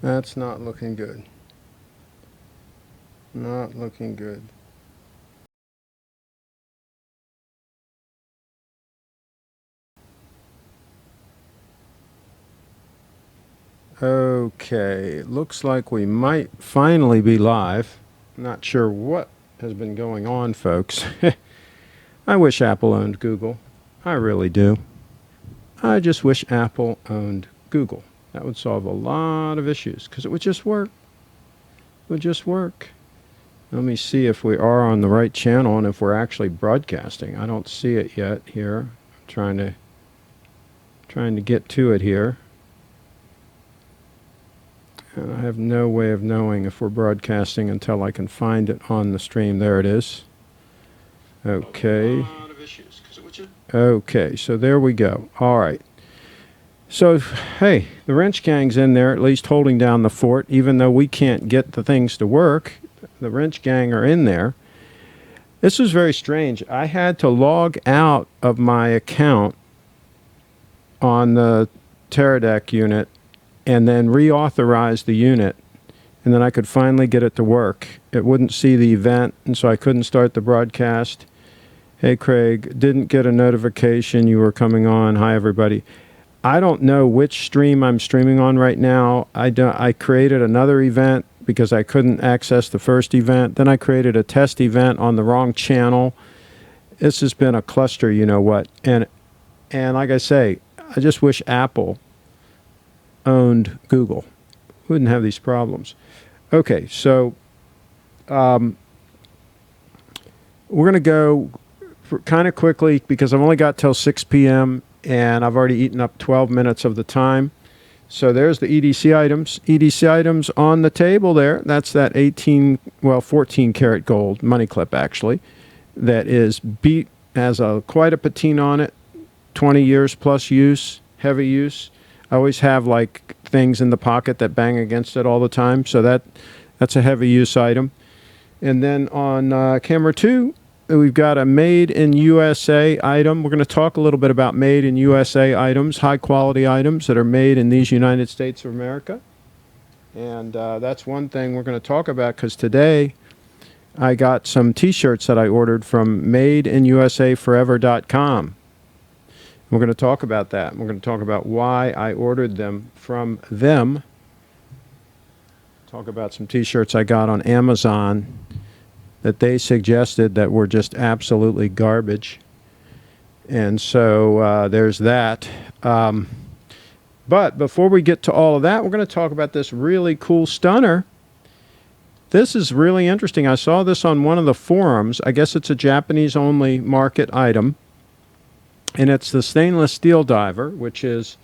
That's not looking good. Not looking good. Okay, looks like we might finally be live. Not sure what has been going on, folks. I wish Apple owned Google. I really do. I just wish Apple owned Google. That would solve a lot of issues because it would just work. It would just work. Let me see if we are on the right channel and if we're actually broadcasting. I don't see it yet here. I'm trying to get to it here. And I have no way of knowing if we're broadcasting until I can find it on the stream. There it is. Okay. Okay, so there we go. All right. So, hey, the wrench gang's in there, at least holding down the fort, even though we can't get the things to work. The wrench gang are in there. This was very strange. I had to log out of my account on the Teradek unit and then reauthorize the unit, and then I could finally get it to work. It wouldn't see the event, and so I couldn't start the broadcast. Hey, Craig, didn't get a notification you were coming on. Hi, everybody. I don't know which stream I'm streaming on right now. I created another event because I couldn't access the first event. Then I created a test event on the wrong channel. This has been a cluster, you know what. And like I say, I just wish Apple owned Google. Wouldn't have these problems. Okay, so we're going to go kind of quickly because I've only got till 6 p.m. and I've already eaten up 12 minutes of the time. So there's the EDC items. EDC items on the table there. That's that 14 karat gold money clip actually. That is beat, has quite a patina on it. 20 years plus use, heavy use. I always have like things in the pocket that bang against it all the time. So that's a heavy use item. And then on camera 2, we've got a made in USA item. We're going to talk a little bit about made in USA items, high quality items that are made in these United States of America. And that's one thing we're going to talk about because today I got some t-shirts that I ordered from madeinusaforever.com. We're going to talk about that. We're going to talk about why I ordered them from them. Talk about some t-shirts I got on Amazon that they suggested that were just absolutely garbage. And so there's that. But before we get to all of that, we're going to talk about this really cool stunner. This is really interesting. I saw this on one of the forums. I guess it's a Japanese-only market item. And it's the stainless steel diver, which is,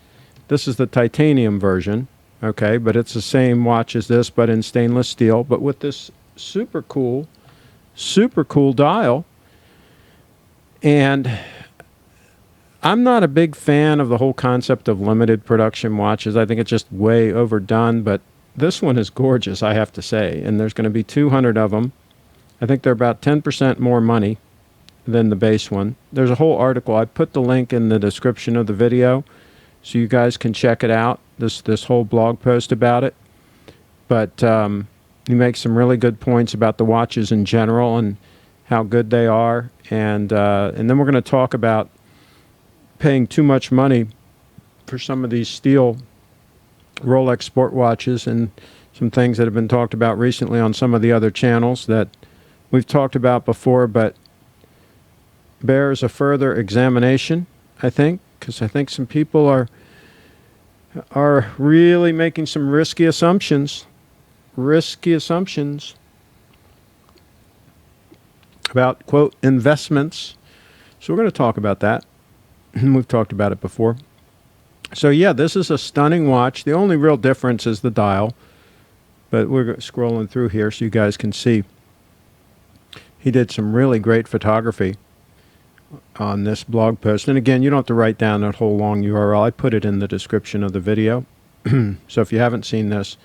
this is the titanium version, okay, but it's the same watch as this, but in stainless steel, but with this super cool dial. And I'm not a big fan of the whole concept of limited production watches. I think it's just way overdone, but this one is gorgeous, I have to say, and there's going to be 200 of them. I think they're about 10% more money than the base one. There's a whole article. I put the link in the description of the video so you guys can check it out, this whole blog post about it. But he makes some really good points about the watches in general and how good they are. And then we're going to talk about paying too much money for some of these steel Rolex sport watches and some things that have been talked about recently on some of the other channels that we've talked about before, but bears a further examination, I think, because I think some people are really making some risky assumptions about, quote, investments. So we're going to talk about that. We've talked about it before. So yeah, this is a stunning watch. The only real difference is the dial, but we're scrolling through here so you guys can see. He did some really great photography on this blog post. And again, you don't have to write down that whole long URL. I put it in the description of the video. So if you haven't seen this,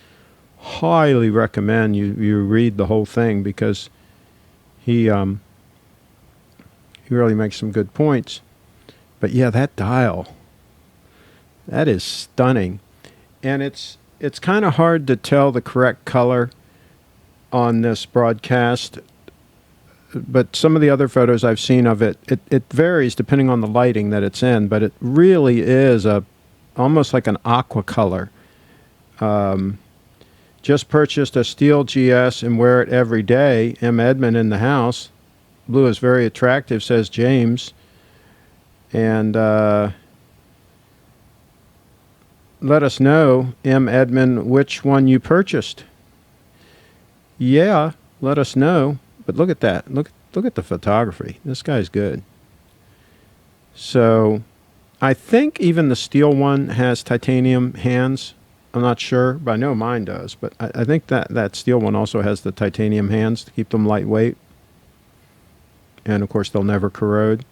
highly recommend you read the whole thing because he really makes some good points. But yeah, that dial, that is stunning. And it's it's kind of hard to tell the correct color on this broadcast, but some of the other photos I've seen of it, it varies depending on the lighting that it's in, but it really is almost like an aqua color. Just purchased a steel GS and wear it every day. M. Edmond in the house. Blue is very attractive, says James. And let us know, M. Edmond, which one you purchased. Yeah, let us know. But look at that. Look at the photography. This guy's good. So I think even the steel one has titanium hands. I'm not sure, but I know mine does. But I think that steel one also has the titanium hands to keep them lightweight. And, of course, they'll never corrode.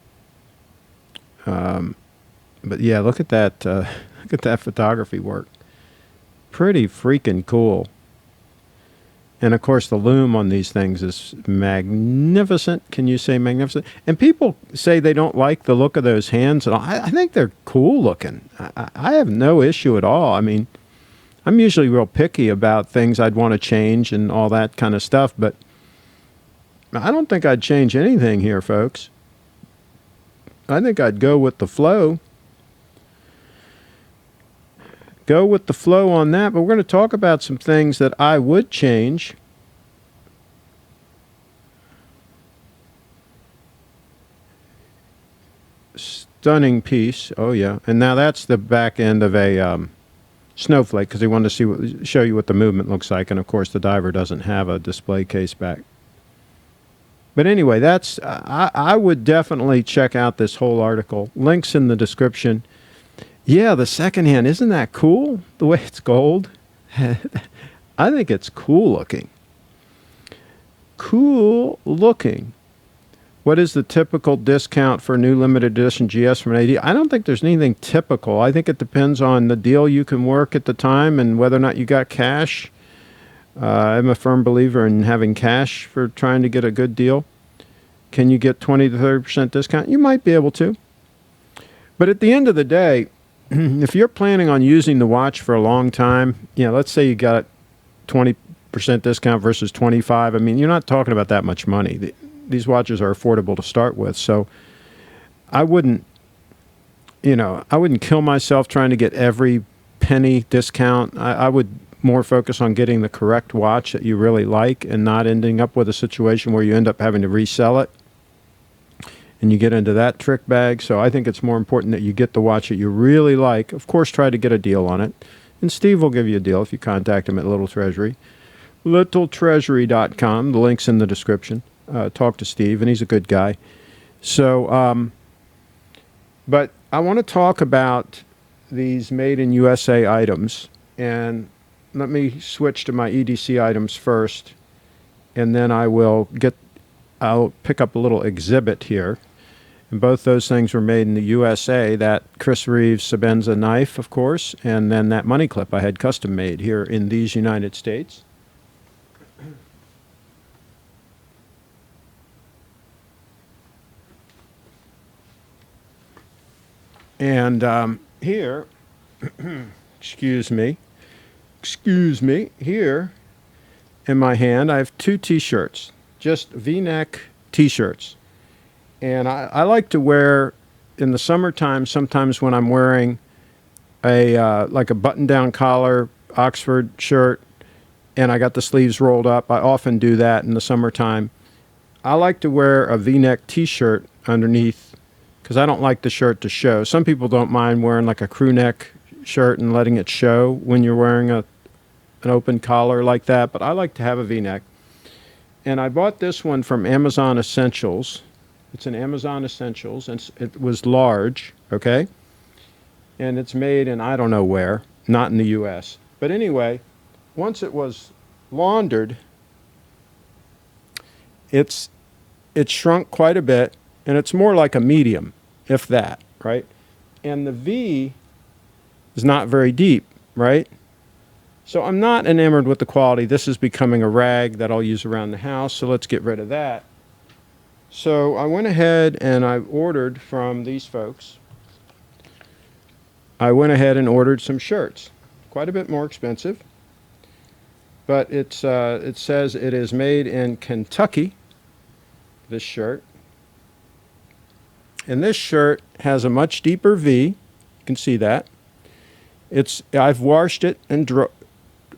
But, yeah, look at that. Look at that photography work. Pretty freaking cool. And, of course, the loom on these things is magnificent. Can you say magnificent? And people say they don't like the look of those hands. And I think they're cool looking. I have no issue at all. I mean, I'm usually real picky about things I'd want to change and all that kind of stuff. But I don't think I'd change anything here, folks. I think I'd go with the flow. Go with the flow on that, but we're going to talk about some things that I would change. Stunning piece. Oh, yeah. And now that's the back end of a snowflake, because he wanted to show you what the movement looks like. And, of course, the diver doesn't have a display case back. But anyway, that's I would definitely check out this whole article. Links in the description. Yeah, the secondhand, isn't that cool? The way it's gold. I think it's cool looking. Cool looking. What is the typical discount for a new limited edition GS from an AD? I don't think there's anything typical. I think it depends on the deal you can work at the time and whether or not you got cash. I'm a firm believer in having cash for trying to get a good deal. Can you get 20 to 30% discount? You might be able to. But at the end of the day, if you're planning on using the watch for a long time, let's say you got 20% discount versus 25. I mean, you're not talking about that much money. These watches are affordable to start with. So I wouldn't kill myself trying to get every penny discount. I would more focus on getting the correct watch that you really like and not ending up with a situation where you end up having to resell it and you get into that trick bag. So I think it's more important that you get the watch that you really like. Of course, try to get a deal on it. And Steve will give you a deal if you contact him at Little Treasury. LittleTreasury.com. The link's in the description. Talk to Steve, and he's a good guy. So, but I want to talk about these made in USA items. And let me switch to my EDC items first, and then I'll pick up a little exhibit here. And both those things were made in the USA. That Chris Reeves Sebenza knife, of course, and then that money clip I had custom made here in these United States. And here, excuse me, here in my hand, I have two T-shirts, just V-neck T-shirts. And I like to wear, in the summertime, sometimes when I'm wearing like a button-down collar Oxford shirt, and I got the sleeves rolled up. I often do that in the summertime. I like to wear a V-neck T-shirt underneath because I don't like the shirt to show. Some people don't mind wearing like a crew neck shirt and letting it show when you're wearing an open collar like that, but I like to have a V-neck. And I bought this one from Amazon Essentials. It's an Amazon Essentials, and it was large, okay? And it's made in I don't know where, not in the U.S. But anyway, once it was laundered, it shrunk quite a bit, and it's more like a medium, if that, right? And the V is not very deep, right? So I'm not enamored with the quality. This is becoming a rag that I'll use around the house, so let's get rid of that. So I went ahead and I ordered from these folks. I went ahead and ordered some shirts. quite a bit more expensive. But it says it is made in Kentucky, this shirt. And this shirt has a much deeper V. You can see that. I've washed it and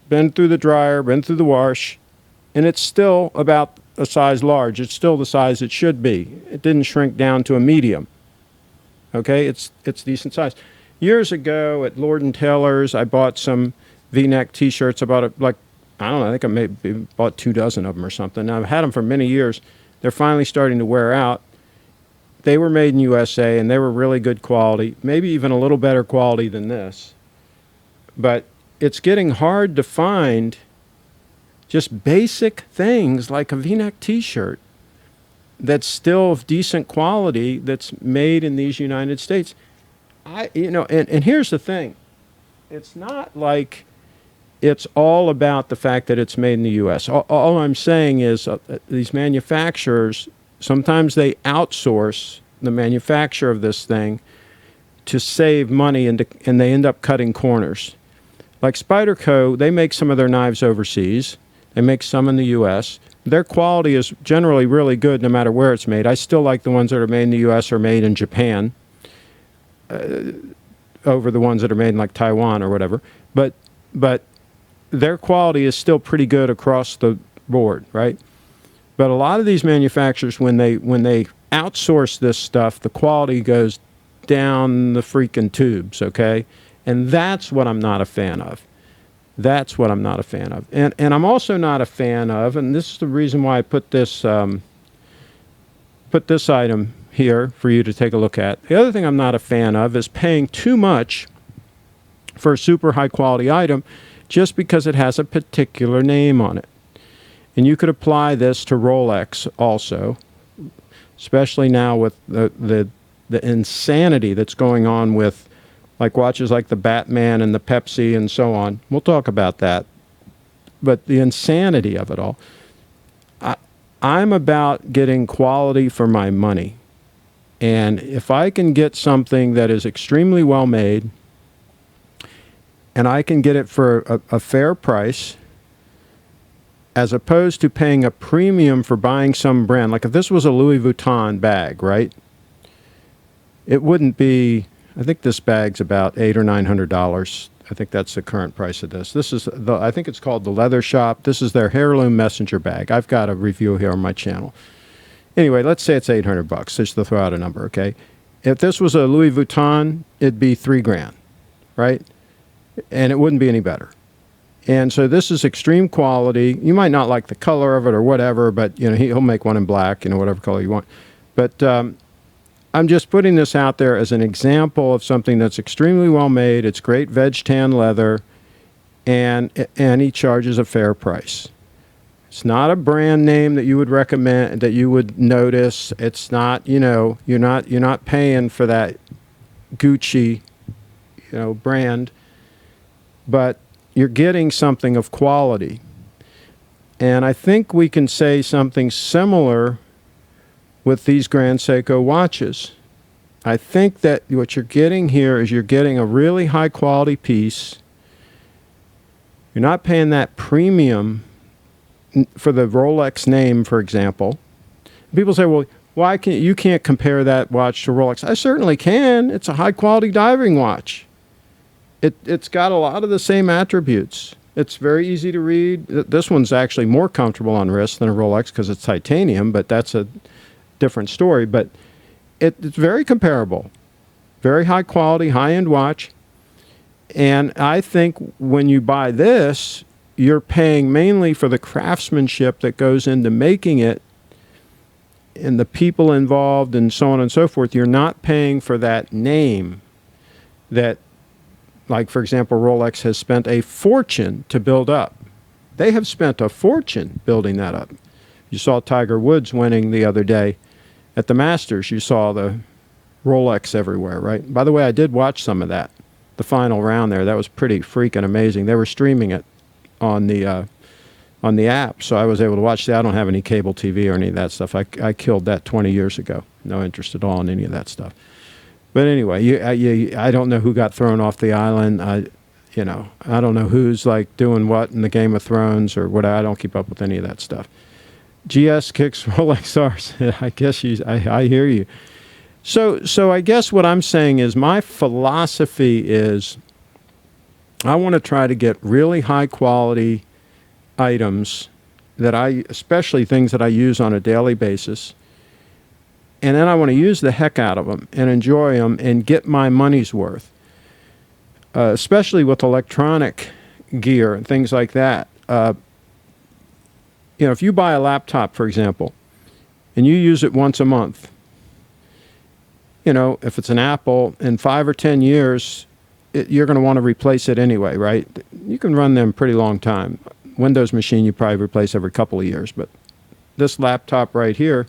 been through the dryer, been through the wash, and it's still about a size large. It's still the size it should be. It didn't shrink down to a medium. Okay, it's decent size. Years ago at Lord & Taylor's, I bought some V-neck T-shirts. I bought I don't know, I think I maybe bought 2 dozen of them or something. Now, I've had them for many years. They're finally starting to wear out. They were made in USA, and they were really good quality, maybe even a little better quality than this. But it's getting hard to find just basic things like a V-neck T-shirt that's still of decent quality that's made in these United States. And here's the thing. It's not like it's all about the fact that it's made in the U.S. All I'm saying is these manufacturers, sometimes they outsource the manufacture of this thing to save money, and they end up cutting corners. Like Spyderco, they make some of their knives overseas. They make some in the U.S. Their quality is generally really good no matter where it's made. I still like the ones that are made in the U.S. or made in Japan over the ones that are made in like Taiwan or whatever. But their quality is still pretty good across the board, right? But a lot of these manufacturers, when they outsource this stuff, the quality goes down the freaking tubes, okay? And that's what I'm not a fan of. That's what I'm not a fan of. And I'm also not a fan of, and this is the reason why I put this item here for you to take a look at. The other thing I'm not a fan of is paying too much for a super high quality item just because it has a particular name on it. And you could apply this to Rolex also, especially now with the insanity that's going on with like watches like the Batman and the Pepsi and so on. We'll talk about that. But the insanity of it all. I'm about getting quality for my money. And if I can get something that is extremely well made, and I can get it for a fair price, as opposed to paying a premium for buying some brand. Like if this was a Louis Vuitton bag, right? It wouldn't be, I think this bag's about $800 or $900. I think that's the current price of this. This is, I think it's called the Leather Shop. This is their Heirloom Messenger Bag. I've got a review here on my channel. Anyway, let's say it's $800, just to throw out a number, okay? If this was a Louis Vuitton, it'd be $3,000, right? And it wouldn't be any better. And so this is extreme quality. You might not like the color of it or whatever, but you know he'll make one in black, you know, whatever color you want. But I'm just putting this out there as an example of something that's extremely well made. It's great veg tan leather, and he charges a fair price. It's not a brand name that you would recommend, that you would notice. It's not, you know, you're not paying for that Gucci, you know, brand, but you're getting something of quality. And I think we can say something similar with these Grand Seiko watches. I think that what you're getting here is you're getting a really high quality piece. You're not paying that premium for the Rolex name, for example. People say, well, why can't you compare that watch to Rolex? I certainly can. It's a high quality diving watch. It's got a lot of the same attributes. It's very easy to read. This one's actually more comfortable on wrist than a Rolex because it's titanium, but that's a different story. But it's very comparable. Very high quality, high-end watch. And I think when you buy this, you're paying mainly for the craftsmanship that goes into making it and the people involved and so on and so forth. You're not paying for that name that, like, for example, Rolex has spent a fortune to build up. They have spent a fortune building that up. You saw Tiger Woods winning the other day at the Masters. You saw the Rolex everywhere, right? By the way, I did watch some of that, the final round there. That was pretty freaking amazing. They were streaming it on the app, so I was able to watch that. I don't have any cable TV or any of that stuff. I killed that 20 years ago. No interest at all in any of that stuff. But anyway, I don't know who got thrown off the island. You know, I don't know who's like doing what in the Game of Thrones or what. I don't keep up with any of that stuff. GS kicks Rolex R's. I guess I hear you. So I guess what I'm saying is my philosophy is I want to try to get really high quality items that especially things that I use on a daily basis. And then I want to use the heck out of them and enjoy them and get my money's worth, especially with electronic gear and things like that. You know, if you buy a laptop, for example, and you use it once a month, you know, if it's an Apple, in 5 or 10 years, you're going to want to replace it anyway, right? You can run them pretty long time. Windows machine, you probably replace every couple of years. But this laptop right here,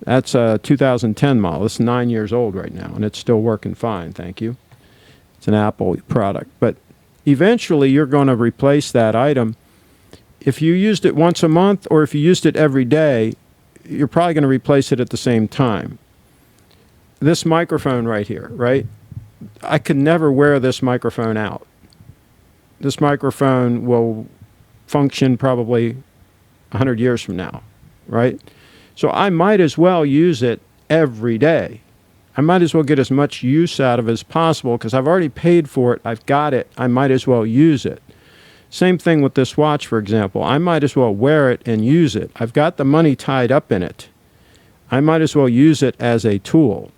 that's a 2010 model. It's 9 years old right now, and it's still working fine, thank you. It's an Apple product. But eventually, you're going to replace that item. If you used it once a month or if you used it every day, you're probably going to replace it at the same time. This microphone right here, right? I could never wear this microphone out. This microphone will function probably 100 years from now, right? So I might as well use it every day. I might as well get as much use out of it as possible because I've already paid for it. I've got it. I might as well use it. Same thing with this watch, for example. I might as well wear it and use it. I've got the money tied up in it. I might as well use it as a tool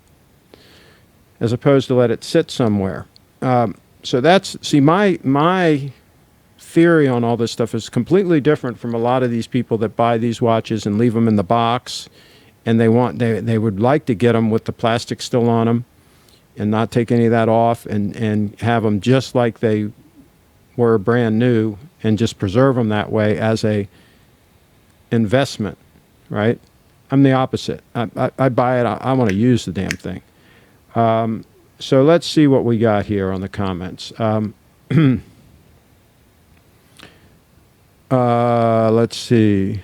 as opposed to let it sit somewhere. So that's, see, my theory on all this stuff is completely different from a lot of these people that buy these watches and leave them in the box, and they would like to get them with the plastic still on them and not take any of that off and have them just like they were brand new and just preserve them that way as a investment, right? I'm the opposite. I buy it. I want to use the damn thing. So let's see what we got here on the comments. Let's see.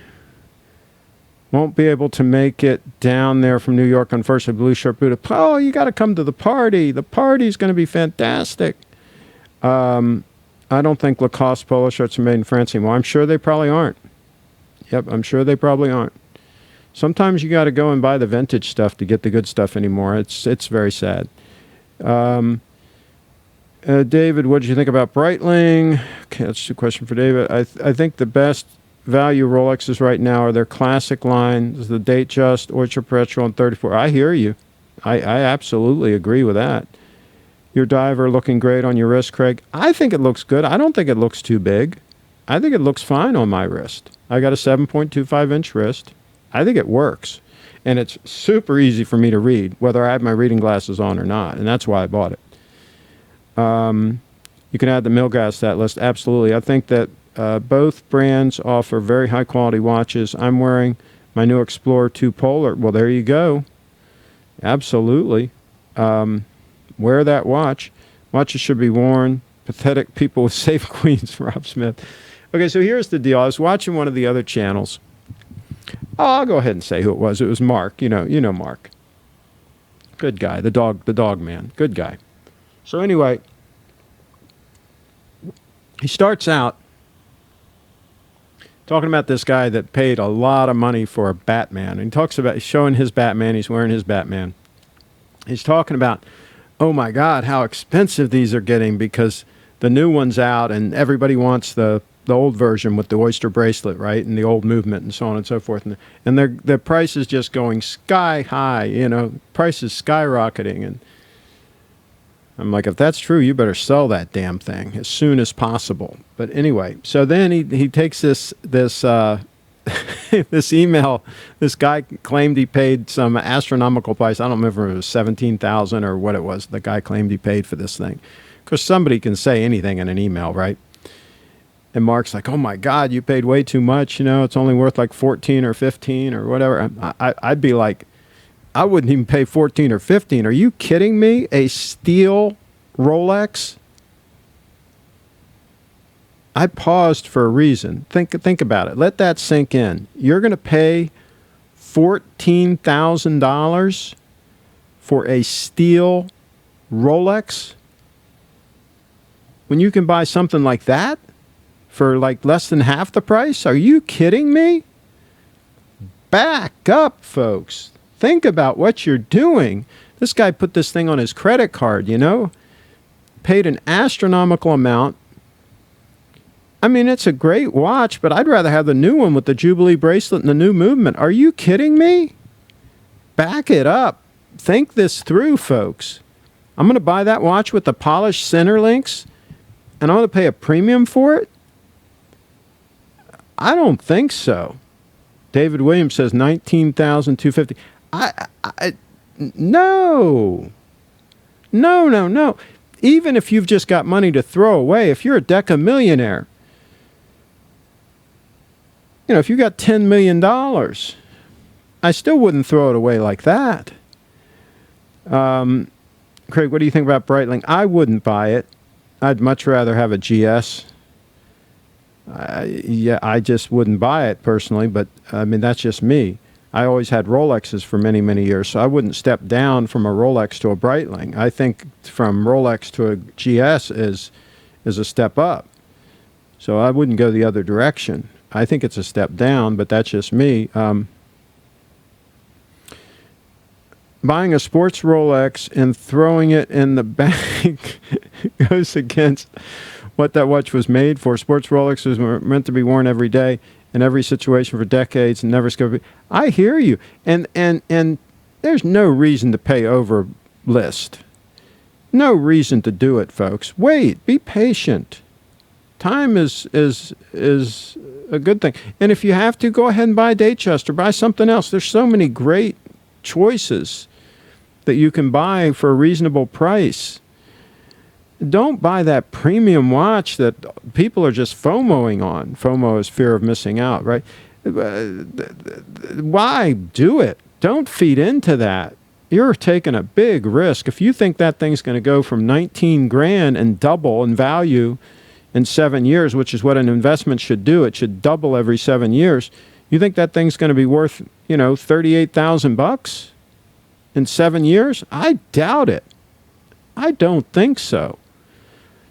Won't be able to make it down there from New York on first. A blue shirt Buddha. Oh, you got to come to the party. The party's going to be fantastic. I don't think Lacoste polo shirts are made in France anymore. I'm sure they probably aren't. Yep, I'm sure they probably aren't. Sometimes you got to go and buy the vintage stuff to get the good stuff anymore. It's very sad. David, what did you think about Breitling? Okay, that's a question for David. I think the best value Rolexes right now are their classic line, the Datejust, Ultra Perpetual, and 34. I hear you. I absolutely agree with that. Your diver looking great on your wrist, Craig. I think it looks good. I don't think it looks too big. I think it looks fine on my wrist. I got a 7.25-inch wrist. I think it works. And it's super easy for me to read, whether I have my reading glasses on or not. And that's why I bought it. You can add the Milgauss to that list. Absolutely. I think that both brands offer very high-quality watches. I'm wearing my new Explorer 2 Polar. Well, there you go. Absolutely. Wear that watch. Watches should be worn. Pathetic people with safe queens, Rob Smith. Okay, so here's the deal. I was watching one of the other channels. Oh, I'll go ahead and say who it was. It was Mark. You know Mark. Good guy. The dog man. Good guy. So anyway, he starts out talking about this guy that paid a lot of money for a Batman. And he talks about showing his Batman. He's wearing his Batman. He's talking about, oh my God, how expensive these are getting because the new one's out and everybody wants the old version with the oyster bracelet, right, and the old movement and so on and so forth. And their price is just going sky high, price is skyrocketing. And I'm like, if that's true, you better sell that damn thing as soon as possible. But anyway, so then he takes this this email. This guy claimed he paid some astronomical price. I don't remember if it was $17,000 or what it was. The guy claimed he paid for this thing. Because somebody can say anything in an email, right? And Mark's like, oh my God, you paid way too much. It's only worth like 14 or 15 or whatever. I'd be like, I wouldn't even pay 14 or 15. Are you kidding me? A steel Rolex? I paused for a reason. Think about it. Let that sink in. You're going to pay $14,000 for a steel Rolex? when you can buy something like that for like less than half the price? Are you kidding me? Back up, folks. Think about what you're doing. This guy put this thing on his credit card, you know? Paid an astronomical amount. I mean, it's a great watch, but I'd rather have the new one with the Jubilee bracelet and the new movement. Are you kidding me? Back it up. Think this through, folks. I'm going to buy that watch with the polished center links, and I'm going to pay a premium for it? I don't think so. David Williams says $19,250. No. No. Even if you've just got money to throw away, if you're a decamillionaire, you know, if you got $10 million, I still wouldn't throw it away like that. Craig, what do you think about Breitling? I wouldn't buy it. I'd much rather have a GS. I just wouldn't buy it personally, but I mean, that's just me. I always had Rolexes for many, many years, so I wouldn't step down from a Rolex to a Breitling. I think from Rolex to a GS is a step up. So I wouldn't go the other direction. I think it's a step down, but that's just me. Buying a sports Rolex and throwing it in the bank goes against what that watch was made for. Sports Rolexes were meant to be worn every day in every situation for decades and never skip. I hear you, and there's no reason to pay over list. No reason to do it, folks. Wait, be patient. Time is a good thing, and if you have to, go ahead and buy a Datejust or buy something else. There's so many great choices that you can buy for a reasonable price. Don't buy that premium watch that people are just FOMOing on. FOMO is fear of missing out, right? Why do it? Don't feed into that. You're taking a big risk. If you think that thing's going to go from 19 grand and double in value in 7 years, which is what an investment should do, it should double every 7 years. You think that thing's going to be worth, you know, $38,000 in 7 years? I doubt it. I don't think so.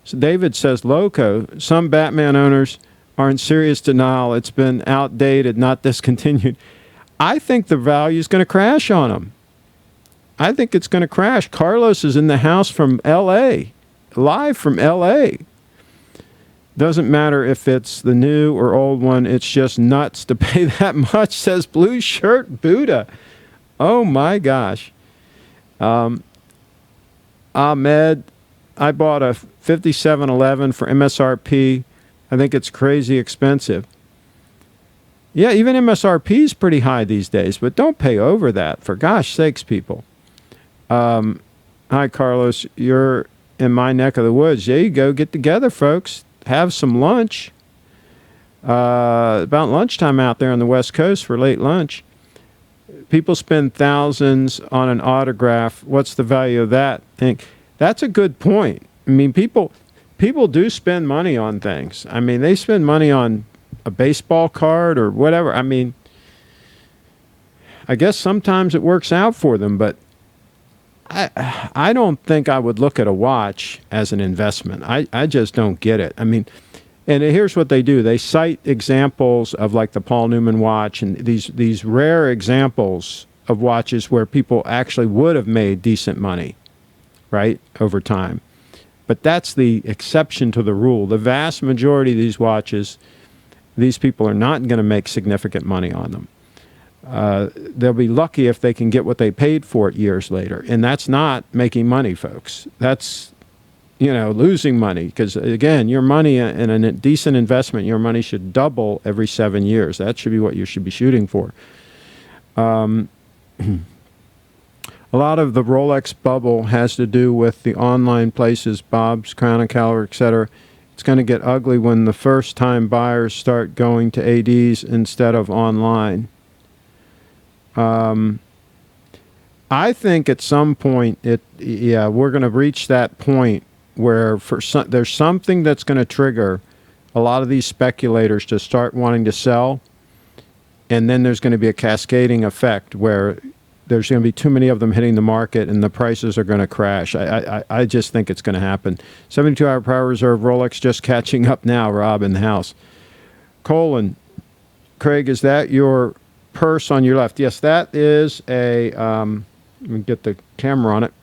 So David says, Loco, some Batman owners are in serious denial. It's been outdated, not discontinued. I think the value is going to crash on them. I think it's going to crash. Carlos is in the house from L.A., live from L.A. Doesn't matter if it's the new or old one. It's just nuts to pay that much, says Blue Shirt Buddha. Oh, my gosh. Ahmed, I bought a 5711 for MSRP. I think it's crazy expensive. Yeah, even MSRP is pretty high these days, but don't pay over that, for gosh sakes, people. Hi, Carlos. You're in my neck of the woods. There you go. Get together, folks. Have some lunch. About lunchtime out there on the West Coast for late lunch. People spend thousands on an autograph. What's the value of that thing? That's a good point. I mean, people do spend money on things. I mean, they spend money on a baseball card or whatever. I mean, I guess sometimes it works out for them, but I don't think I would look at a watch as an investment. I just don't get it. I mean, and here's what they do. They cite examples of like the Paul Newman watch and these rare examples of watches where people actually would have made decent money, right, over time. But that's the exception to the rule. The vast majority of these watches, these people are not going to make significant money on them. They'll be lucky if they can get what they paid for it years later. And that's not making money, folks. That's, you know, losing money. Because, again, your money in a decent investment, your money should double every 7 years. That should be what you should be shooting for. A lot of the Rolex bubble has to do with the online places, Bob's, Crown & Caliber, etc. It's going to get ugly when the first-time buyers start going to ADs instead of online. I think at some point, we're going to reach that point where there's something that's going to trigger a lot of these speculators to start wanting to sell, and then there's going to be a cascading effect where there's going to be too many of them hitting the market and the prices are going to crash. I just think it's going to happen. 72-hour power reserve Rolex just catching up now, Rob, in the house. Colin, Craig, is that your purse on your left? Yes, that is a, let me get the camera on it.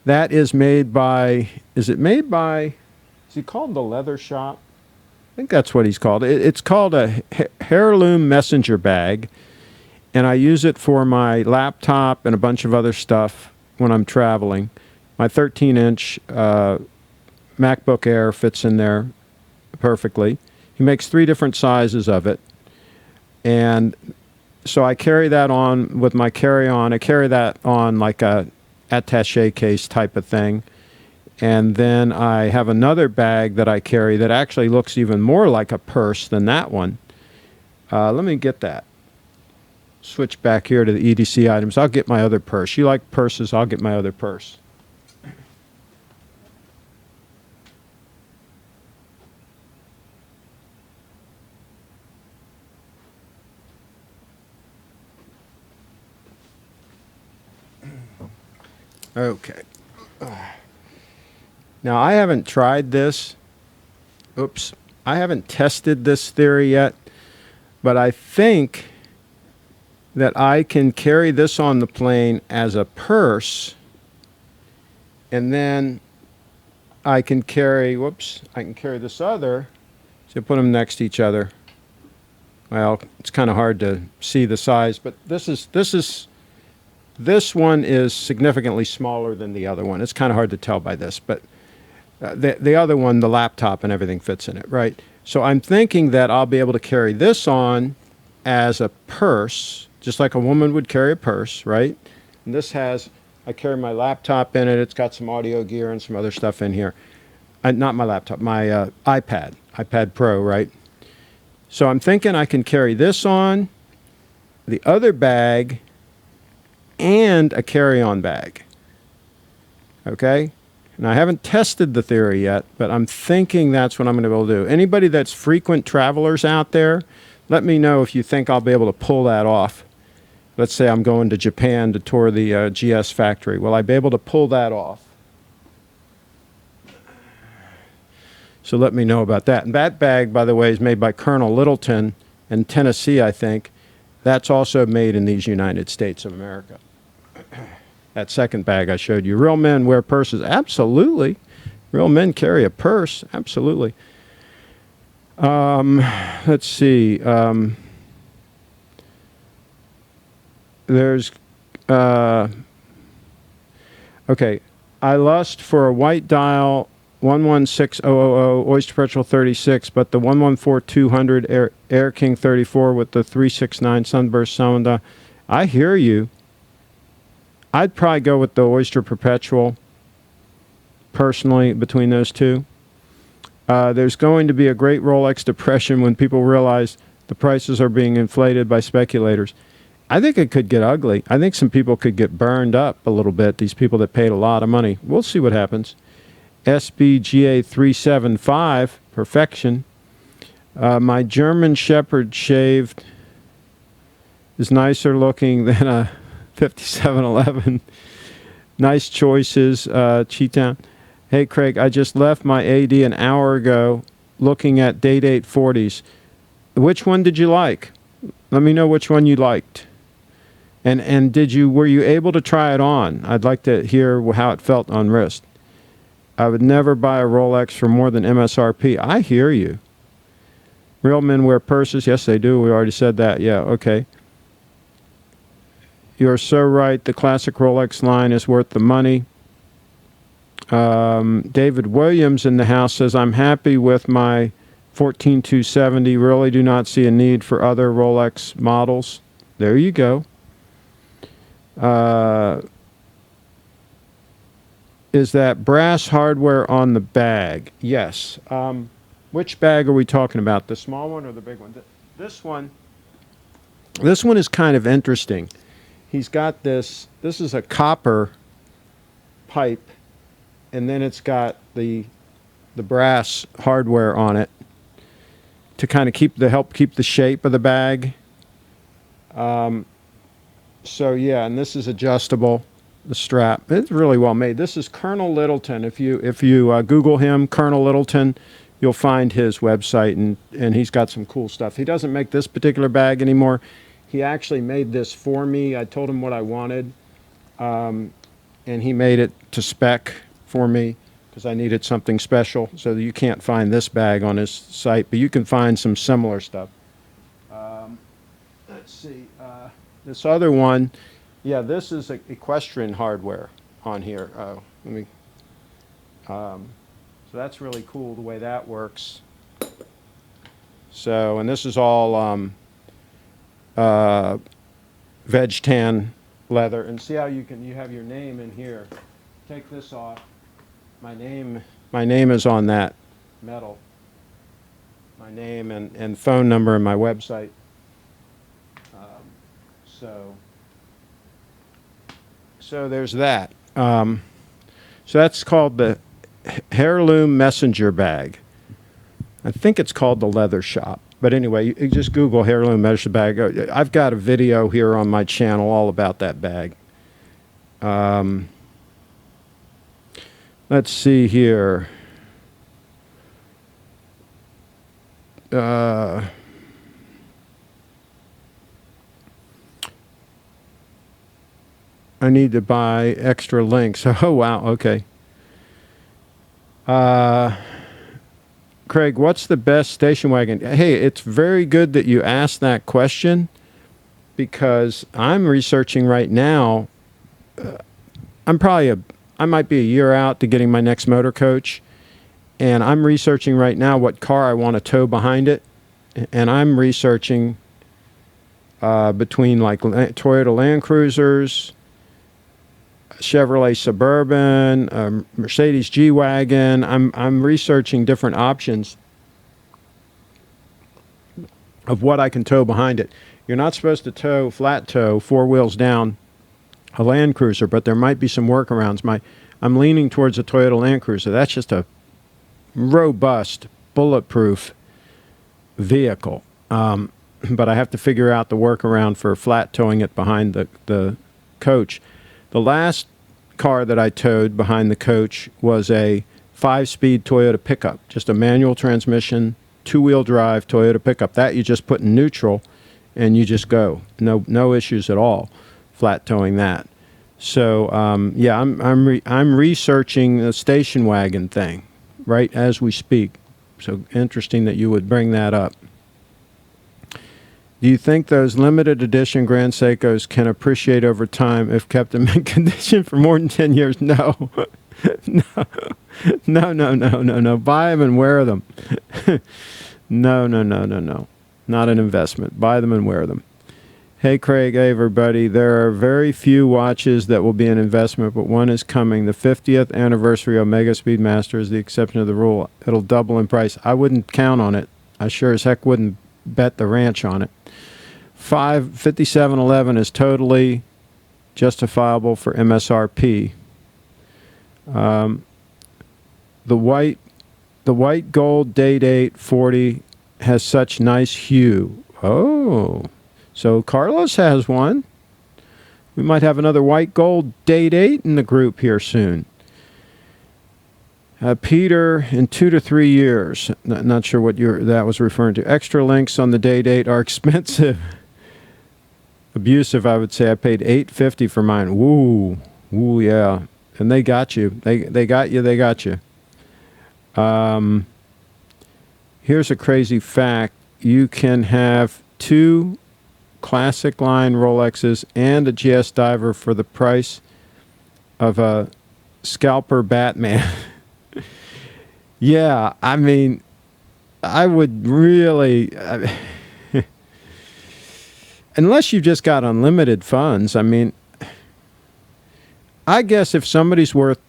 That is made by, is it made by, is he called the Leather Shop? I think that's what he's called. It's called a Heirloom Messenger Bag, and I use it for my laptop and a bunch of other stuff when I'm traveling. My 13-inch MacBook Air fits in there perfectly. He makes 3 different sizes of it, and so I carry that on with my carry-on. I carry that on like a attaché case type of thing. And then I have another bag that I carry that actually looks even more like a purse than that one. Let me get that. Switch back here to the EDC items. I'll get my other purse. You like purses, I'll get my other purse. Okay. Now, I haven't tried this. Oops. I haven't tested this theory yet, but I think that I can carry this on the plane as a purse, and then I can carry, I can carry this other, so put them next to each other. Well, it's kind of hard to see the size, but this one is significantly smaller than the other one. It's kind of hard to tell by this, but the other one, the laptop and everything fits in it, right? So I'm thinking that I'll be able to carry this on as a purse, just like a woman would carry a purse, right? And this has, I carry my laptop in it. It's got some audio gear and some other stuff in here. Not my laptop, my iPad Pro, right? So I'm thinking I can carry this on, the other bag, and a carry-on bag. Okay? And I haven't tested the theory yet, but I'm thinking that's what I'm going to be able to do. Anybody that's frequent travelers out there, let me know if you think I'll be able to pull that off. Let's say I'm going to Japan to tour the GS factory. Will I be able to pull that off? So let me know about that. And that bag, by the way, is made by Colonel Littleton in Tennessee, I think. That's also made in these United States of America. That second bag I showed you. Real men wear purses. Absolutely. Real men carry a purse. Absolutely. Let's see. There's... okay. I lust for a white dial 116000 Oyster Petrol 36, but the 114200 Air King 34 with the 369 Sunburst Sound. I hear you. I'd probably go with the Oyster Perpetual, personally, between those two. There's going to be a great Rolex depression when people realize the prices are being inflated by speculators. I think it could get ugly. I think some people could get burned up a little bit, these people that paid a lot of money. We'll see what happens. SBGA 375, perfection. My German Shepherd shaved is nicer looking than a 5711. Nice choices, Cheetown. Hey, Craig, I just left my AD an hour ago looking at Date 840s. Which one did you like? Let me know which one you liked. And were you able to try it on? I'd like to hear how it felt on wrist. I would never buy a Rolex for more than MSRP. I hear you. Real men wear purses. Yes, they do. We already said that. Yeah, okay. You're so right. The classic Rolex line is worth the money. David Williams in the house says, I'm happy with my 14270. Really do not see a need for other Rolex models. There you go. Is that brass hardware on the bag? Yes. Which bag are we talking about? The small one or the big one? This one is kind of interesting. He's got this is a copper pipe, and then it's got the brass hardware on it to kind of help keep the shape of the bag. So yeah, and this is adjustable. The strap, it's really well made. This is Colonel Littleton. If you Google him, Colonel Littleton, you'll find his website, and he's got some cool stuff. He doesn't make this particular bag anymore. He actually made this for me. I told him what I wanted, and he made it to spec for me because I needed something special. So that you can't find this bag on his site, but you can find some similar stuff. Let's see. This other one, yeah, this is equestrian hardware on here. Let me. So that's really cool the way that works. So, and this is all veg tan leather, and see how you have your name in here. Take this off. My name is on that metal. My name and phone number and my website. So there's that. So that's called the Heirloom Messenger Bag. I think it's called the Leather Shop. But anyway, you just Google Heirloom Messenger Bag. I've got a video here on my channel all about that bag. Let's see here. I need to buy extra links. Oh, wow. Okay. Craig, what's the best station wagon? Hey, it's very good that you asked that question because I'm researching right now. I might be a year out to getting my next motor coach, and I'm researching right now what car I want to tow behind it, and I'm researching between like Toyota Land Cruisers, Chevrolet Suburban, Mercedes G-Wagon. I'm researching different options of what I can tow behind it. You're not supposed to flat tow 4 wheels down a Land Cruiser, but there might be some workarounds. I'm leaning towards a Toyota Land Cruiser. That's just a robust, bulletproof vehicle. But I have to figure out the workaround for flat towing it behind the coach. The last car that I towed behind the coach was a 5-speed Toyota pickup, just a manual transmission, 2-wheel drive Toyota pickup. That you just put in neutral and you just go. No issues at all flat towing that. So yeah, I'm researching the station wagon thing right as we speak. So interesting that you would bring that up. Do you think those limited edition Grand Seikos can appreciate over time if kept in mint condition for more than 10 years? No. No. Buy them and wear them. No. Not an investment. Buy them and wear them. Hey, Craig, hey, everybody. There are very few watches that will be an investment, but one is coming. The 50th anniversary Omega Speedmaster is the exception of the rule. It'll double in price. I wouldn't count on it. I sure as heck wouldn't bet the ranch on it. 5711 is totally justifiable for MSRP. The white gold Day-Date 40 has such nice hue. Oh, so Carlos has one. We might have another white gold Day-Date in the group here soon. Peter, in 2 to 3 years. Not sure what that was referring to. Extra links on the Day-Date are expensive. Abusive, I would say. I paid $850 for mine. Woo, yeah. And they got you. They got you. Here's a crazy fact. You can have 2 classic line Rolexes and a GS diver for the price of a scalper Batman. Yeah, I mean, I would really, unless you've just got unlimited funds, I mean, I guess if somebody's worth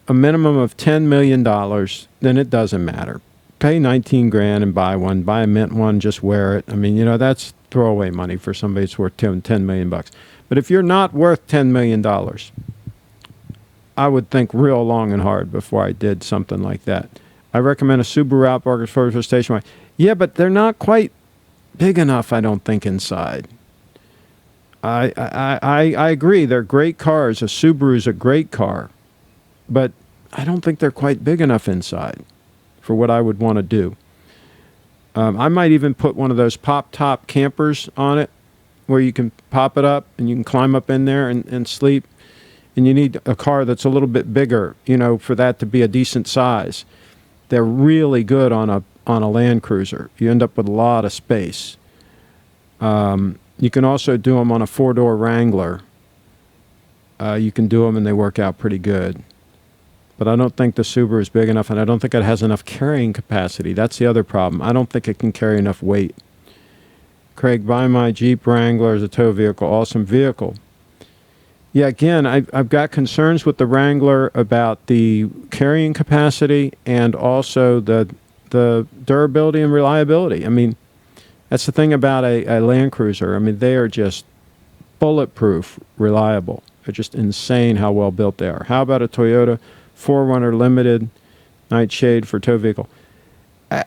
a minimum of $10 million, then it doesn't matter. Pay 19 grand and buy one, buy a mint one, just wear it. I mean, that's throwaway money for somebody that's worth 10 million bucks. But if you're not worth $10 million, I would think real long and hard before I did something like that. I recommend a Subaru Outback for station wagon. Yeah, but they're not quite big enough, I don't think, inside. I agree. They're great cars. A Subaru's a great car, but I don't think they're quite big enough inside for what I would want to do. I might even put one of those pop-top campers on it where you can pop it up and you can climb up in there and sleep. And you need a car that's a little bit bigger, you know, for that to be a decent size. They're really good on a Land Cruiser. You end up with a lot of space. You can also do them on a four-door Wrangler. You can do them and they work out pretty good. But I don't think the Subaru is big enough, and I don't think it has enough carrying capacity. That's the other problem. I don't think it can carry enough weight. Craig, buy my Jeep Wrangler as a tow vehicle. Awesome vehicle. Yeah, again, I've got concerns with the Wrangler about the carrying capacity and also the durability and reliability. I mean, that's the thing about a Land Cruiser. I mean, they are just bulletproof, reliable. They're just insane how well built they are. How about a Toyota 4Runner Limited Nightshade for tow vehicle?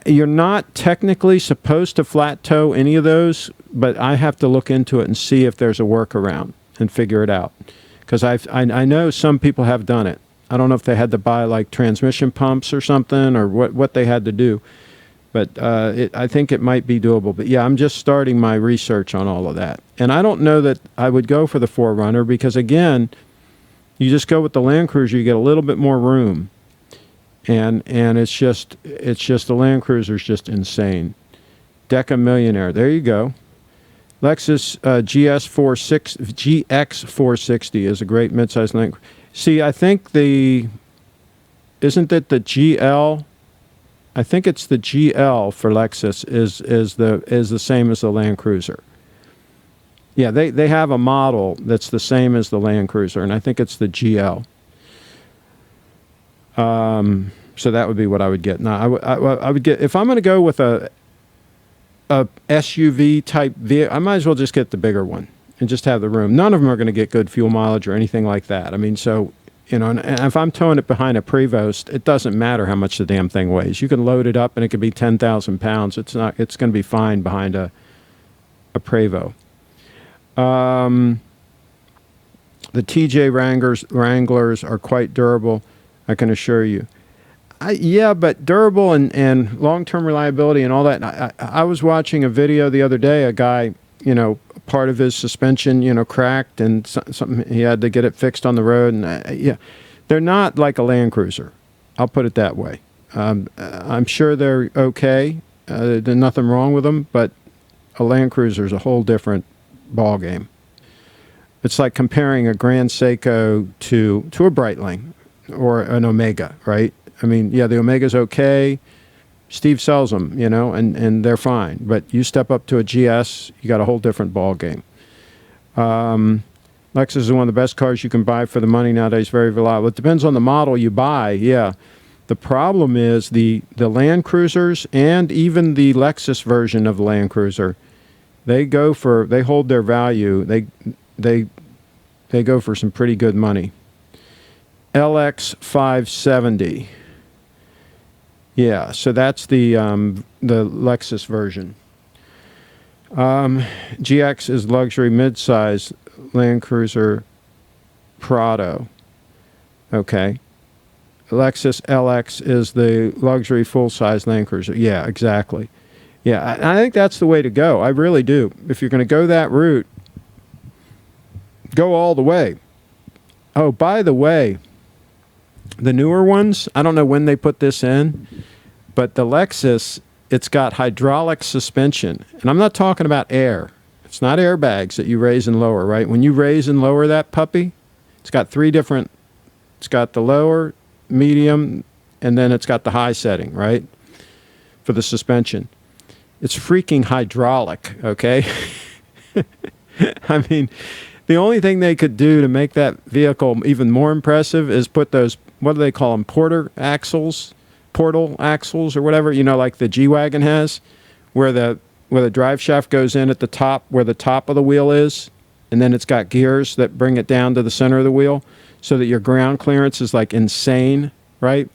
You're not technically supposed to flat tow any of those, but I have to look into it and see if there's a workaround and figure it out. Because I know some people have done it. I don't know if they had to buy like transmission pumps or something or what they had to do. But I think it might be doable. But yeah, I'm just starting my research on all of that. And I don't know that I would go for the 4Runner because, again, you just go with the Land Cruiser, you get a little bit more room. And it's just the Land Cruiser is just insane. Deca Millionaire. There you go. Lexus GX460 is a great midsize Land Cruiser. See, I think isn't it the GL? I think it's the GL for Lexus is the same as the Land Cruiser. Yeah, they have a model that's the same as the Land Cruiser, and I think it's the GL. So that would be what I would get. Now, I would get, if I'm going to go with a SUV type vehicle, I might as well just get the bigger one and just have the room. None of them are going to get good fuel mileage or anything like that. I mean, so, you know, and if I'm towing it behind a Prevost, it doesn't matter how much the damn thing weighs. You can load it up and it could be 10,000 pounds. It's going to be fine behind a Prevo. The TJ Wranglers are quite durable, I can assure you. Yeah, but durable and long-term reliability and all that. I was watching a video the other day, a guy, you know, part of his suspension, you know, cracked and something, he had to get it fixed on the road. And yeah, they're not like a Land Cruiser. I'll put it that way. I'm sure they're okay. There's nothing wrong with them, but a Land Cruiser is a whole different ball game. It's like comparing a Grand Seiko to a Breitling or an Omega, right? I mean, yeah, the Omega's okay. Steve sells them, you know, and they're fine. But you step up to a GS, you got a whole different ball game. Lexus is one of the best cars you can buy for the money nowadays. Very reliable. It depends on the model you buy. Yeah, the problem is the Land Cruisers and even the Lexus version of the Land Cruiser, they hold their value. They go for some pretty good money. LX 570. Yeah, so that's the Lexus version. GX is luxury midsize Land Cruiser Prado. Okay. Lexus LX is the luxury full-size Land Cruiser. Yeah, exactly. Yeah, I think that's the way to go. I really do. If you're going to go that route, go all the way. Oh, by the way, the newer ones, I don't know when they put this in, but the Lexus, it's got hydraulic suspension. And I'm not talking about air. It's not airbags that you raise and lower, right? When you raise and lower that puppy, it's got it's got the lower, medium, and then it's got the high setting, right? For the suspension. It's freaking hydraulic, okay? I mean, the only thing they could do to make that vehicle even more impressive is put those, what do they call them, portal axles or whatever, you know, like the G-Wagon has, where the drive shaft goes in at the top, where the top of the wheel is, and then it's got gears that bring it down to the center of the wheel so that your ground clearance is like insane, right?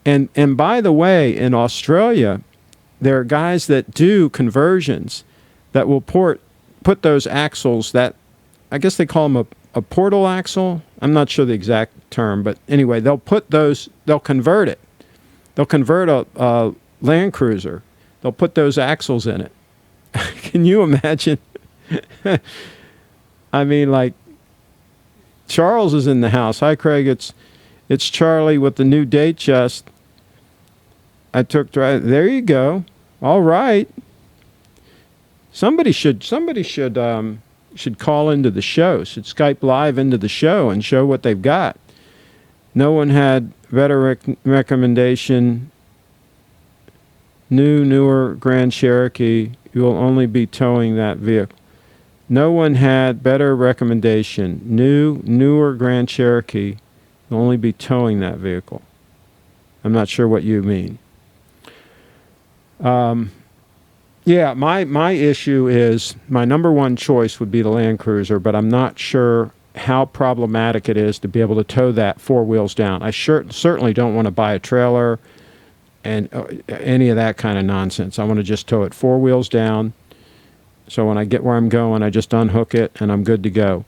And by the way, in Australia, there are guys that do conversions that will put those axles, that I guess they call them a portal axle. I'm not sure the exact term, but anyway, they'll convert it. They'll convert a Land Cruiser. They'll put those axles in it. Can you imagine? I mean, like, Charles is in the house. Hi, Craig. It's Charlie with the new date chest. I took drive. There you go. All right. Somebody should call into the show. Should Skype live into the show and show what they've got. No one had better recommendation. Newer Grand Cherokee. You will only be towing that vehicle. No one had better recommendation. Newer Grand Cherokee. You'll only be towing that vehicle. I'm not sure what you mean. Yeah, my issue is my number one choice would be the Land Cruiser, but I'm not sure how problematic it is to be able to tow that 4 wheels down. I certainly don't want to buy a trailer and any of that kind of nonsense. I want to just tow it 4 wheels down. So when I get where I'm going, I just unhook it and I'm good to go.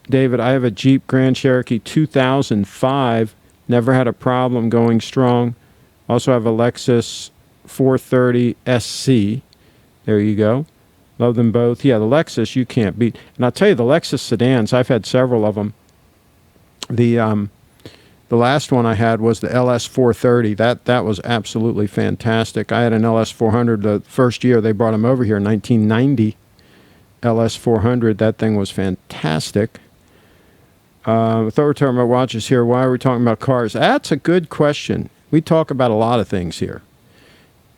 David, I have a Jeep Grand Cherokee 2005. Never had a problem going strong. Also have a Lexus 430 SC. There you go. Love them both. Yeah, the Lexus you can't beat. And I'll tell you, the Lexus sedans, I've had several of them. The last one I had was the LS 430. That was absolutely fantastic. I had an LS 400 the first year they brought them over here in 1990. LS 400. That thing was fantastic. I thought we were talking about watches here. Why are we talking about cars? That's a good question. We talk about a lot of things here.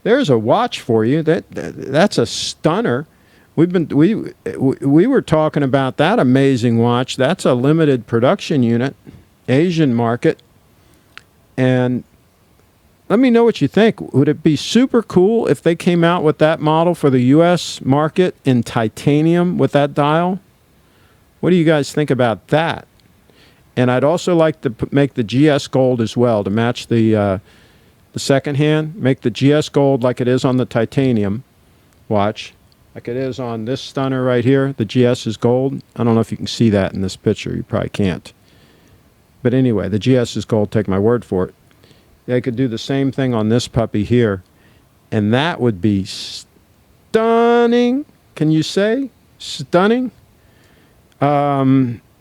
There's a watch for you. That's a stunner. We were talking about that amazing watch. That's a limited production unit, Asian market. And let me know what you think. Would it be super cool if they came out with that model for the U.S. market in titanium with that dial? What do you guys think about that? And I'd also like to make the GS gold as well to match the second hand. Make the GS gold like it is on the titanium watch, like it is on this stunner right here. The GS is gold. I don't know if you can see that in this picture. You probably can't. But anyway, the GS is gold. Take my word for it. They could do the same thing on this puppy here, and that would be stunning. Can you say stunning?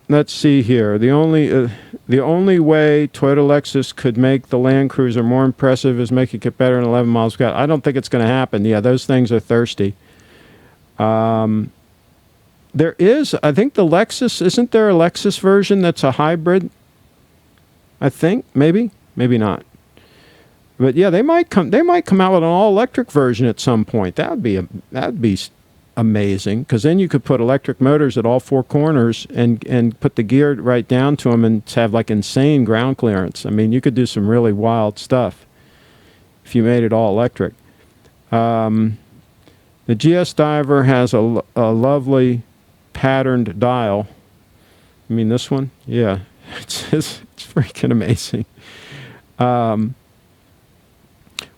Let's see here. The only way Toyota Lexus could make the Land Cruiser more impressive is make it get better than 11 miles per gallon. I don't think it's going to happen. Yeah, those things are thirsty. There is, I think the Lexus, isn't there a Lexus version that's a hybrid? I think, maybe not. But yeah, they might come out with an all-electric version at some point. That'd be amazing, because then you could put electric motors at all 4 corners and put the gear right down to them and have like insane ground clearance. I mean, you could do some really wild stuff if you made it all electric. The GS Diver has a lovely patterned dial. I mean, this one, yeah, it's freaking amazing.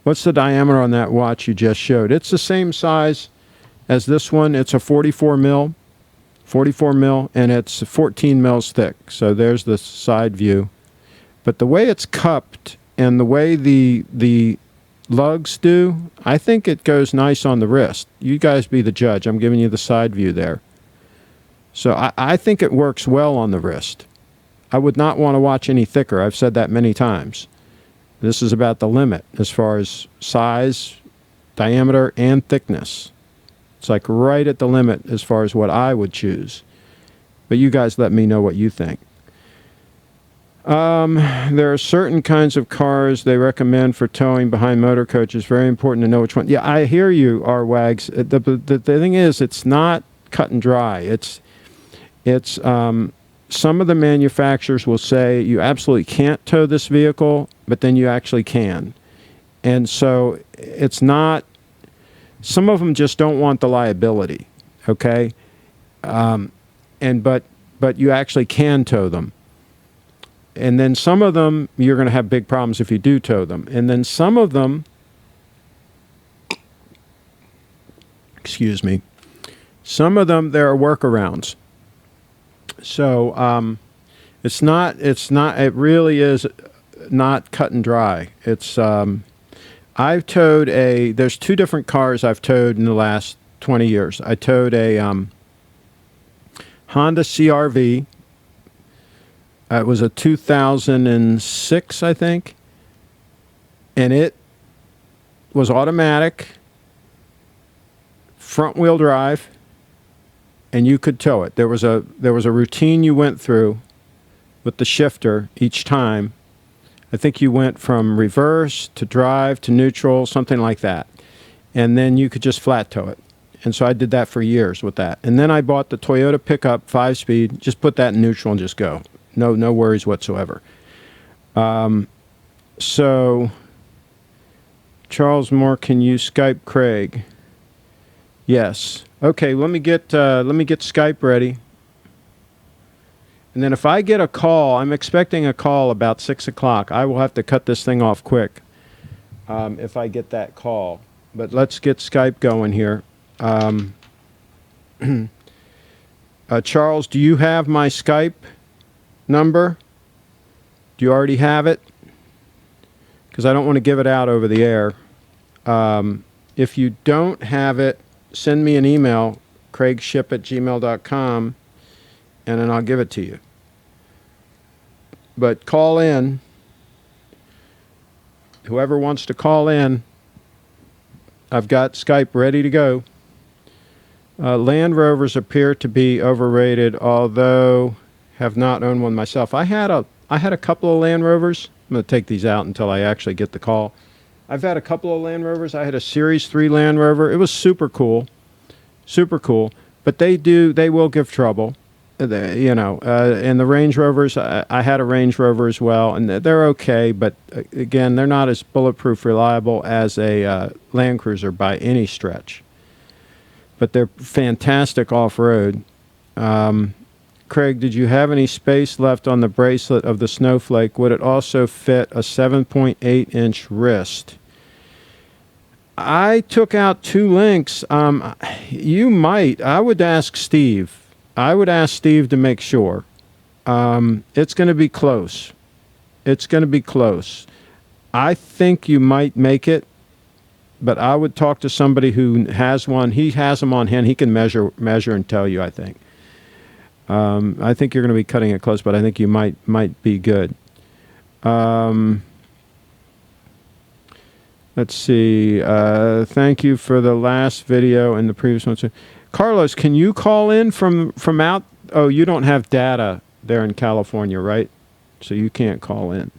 What's the diameter on that watch you just showed? It's the same size as this one. It's a 44 mil, and it's 14 mils thick. So there's the side view. But the way it's cupped and the way the lugs do, I think it goes nice on the wrist. You guys be the judge. I'm giving you the side view there. So I think it works well on the wrist. I would not want to watch any thicker. I've said that many times. This is about the limit as far as size, diameter, and thickness. It's like right at the limit as far as what I would choose. But you guys let me know what you think. There are certain kinds of cars they recommend for towing behind motor coaches. Very important to know which one. Yeah, I hear you, R-Wags. The thing is, it's not cut and dry. It's some of the manufacturers will say you absolutely can't tow this vehicle, but then you actually can. And so it's not, some of them just don't want the liability, okay? But you actually can tow them. And then some of them, you're going to have big problems if you do tow them. And then some of them, excuse me, some of them, there are workarounds. So it really is not cut and dry. I've towed there's two different cars I've towed in the last 20 years. I towed a Honda CR-V. It was a 2006, I think, and it was automatic, front-wheel drive, and you could tow it. There was a routine you went through with the shifter each time. I think you went from reverse to drive to neutral, something like that, and then you could just flat tow it. And so I did that for years with that. And then I bought the Toyota pickup 5-speed, just put that in neutral and just go. No worries whatsoever. So, Charles Moore, can you Skype Craig? Yes. Okay, let me get Skype ready. And then if I get a call, I'm expecting a call about 6 o'clock. I will have to cut this thing off quick if I get that call. But let's get Skype going here. Charles, do you have my Skype number? Do you already have it? Because I don't want to give it out over the air. If you don't have it, send me an email, CraigShipp@gmail.com, and then I'll give it to you. But call in. Whoever wants to call in, I've got Skype ready to go. Land Rovers appear to be overrated, although have not owned one myself. I had a couple of Land Rovers. I'm going to take these out until I actually get the call. I've had a couple of Land Rovers. I had a Series 3 Land Rover. It was super cool. But they will give trouble. And the Range Rovers, I had a Range Rover as well, and they're okay, but again, they're not as bulletproof reliable as a Land Cruiser by any stretch. But they're fantastic off-road. Craig, did you have any space left on the bracelet of the Snowflake? Would it also fit a 7.8-inch wrist? I took out 2 links. You might. I would ask Steve. To make sure. It's going to be close. I think you might make it, but I would talk to somebody who has one. He has them on hand. He can measure and tell you, I think. I think you're going to be cutting it close, but I think you might be good. Let's see. Thank you for the last video and the previous one. Carlos, can you call in from out? Oh, you don't have data there in California, right? So you can't call in.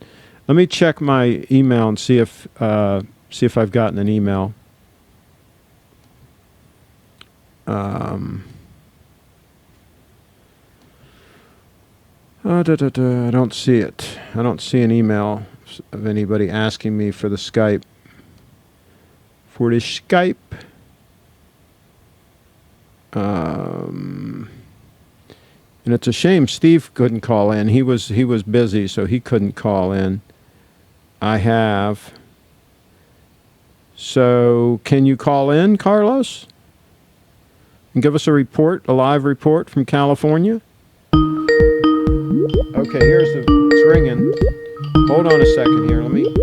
Let me check my email and see if I've gotten an email. I don't see it. I don't see an email of anybody asking me for the Skype. For the Skype. And it's a shame Steve couldn't call in. He was busy, so he couldn't call in. I have. So can you call in, Carlos? And give us a live report from California? Okay, it's ringing. Hold on a second here. Let me pick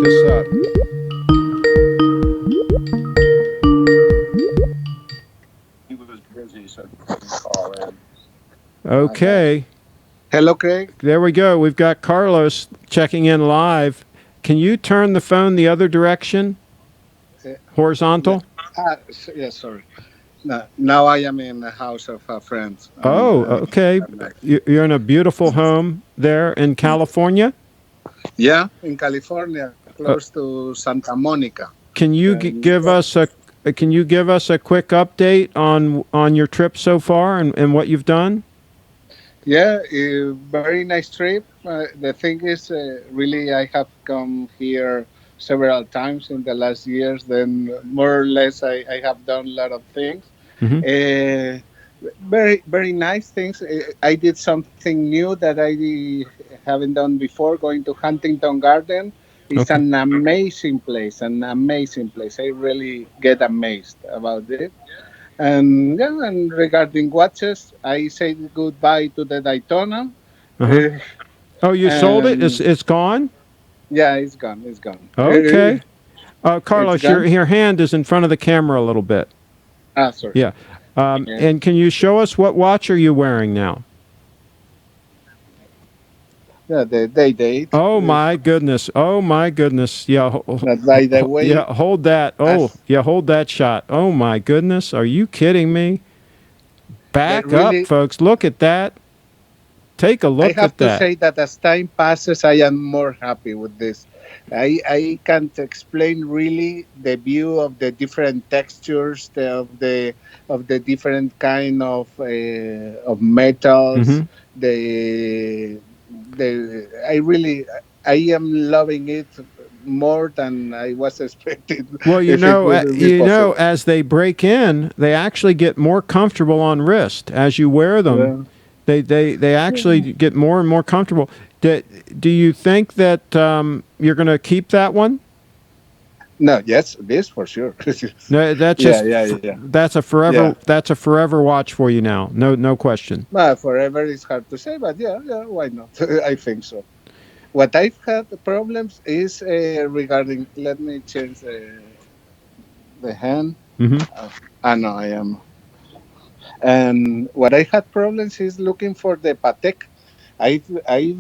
this up. He was busy, so he couldn't call in. Okay. Hello, Craig. There we go. We've got Carlos checking in live. Can you turn the phone the other direction? Horizontal? Yes, sorry. Now I am in the house of a friend. Okay. You're in a beautiful home there in California? Yeah, in California, close to Santa Monica. Can you give us a quick update on your trip so far and what you've done? Yeah, a very nice trip. The thing is, really, I have come here several times in the last years. Then, more or less, I have done a lot of things. Mm-hmm. Very, very nice things. I did something new that I haven't done before, going to Huntington Garden. It's an amazing place, I really get amazed about it. And yeah, and regarding watches, I say goodbye to the Daytona. Uh-huh. Uh, Oh, you sold it? It's and it's gone? yeah, it's gone. It's gone. Okay. It's Carlos, gone. your hand is in front of the camera a little bit. Ah, sorry. Yeah. Yeah. And can you show us what watch are you wearing now? Yeah, the day date. Oh my goodness. Oh my goodness. Yeah. That by the way, Yeah, hold that. Oh, as yeah, hold that shot. Oh my goodness. Are you kidding me? that Back up, really, folks. Look at that. Take a I look have at to that. say that as time passes, I am more happy with this. I can't explain really the view of the different textures, of the different kind of metals. Hmm. The I am loving it more than I was expecting, Well, if it would be possible. as they break in, they actually get more comfortable on wrist as you wear them. Yeah. They actually get more and more comfortable. Do, do you think that you're going to keep that one? No, yes, this for sure. No, Yeah, yeah, yeah, yeah. that's a forever watch for you now. No question. Well, forever is hard to say, but yeah, yeah, why not? I think so. What I've had problems is regarding. Let me change the hand. Hmm. Uh, no, I am. And what I had problems is looking for the Patek. I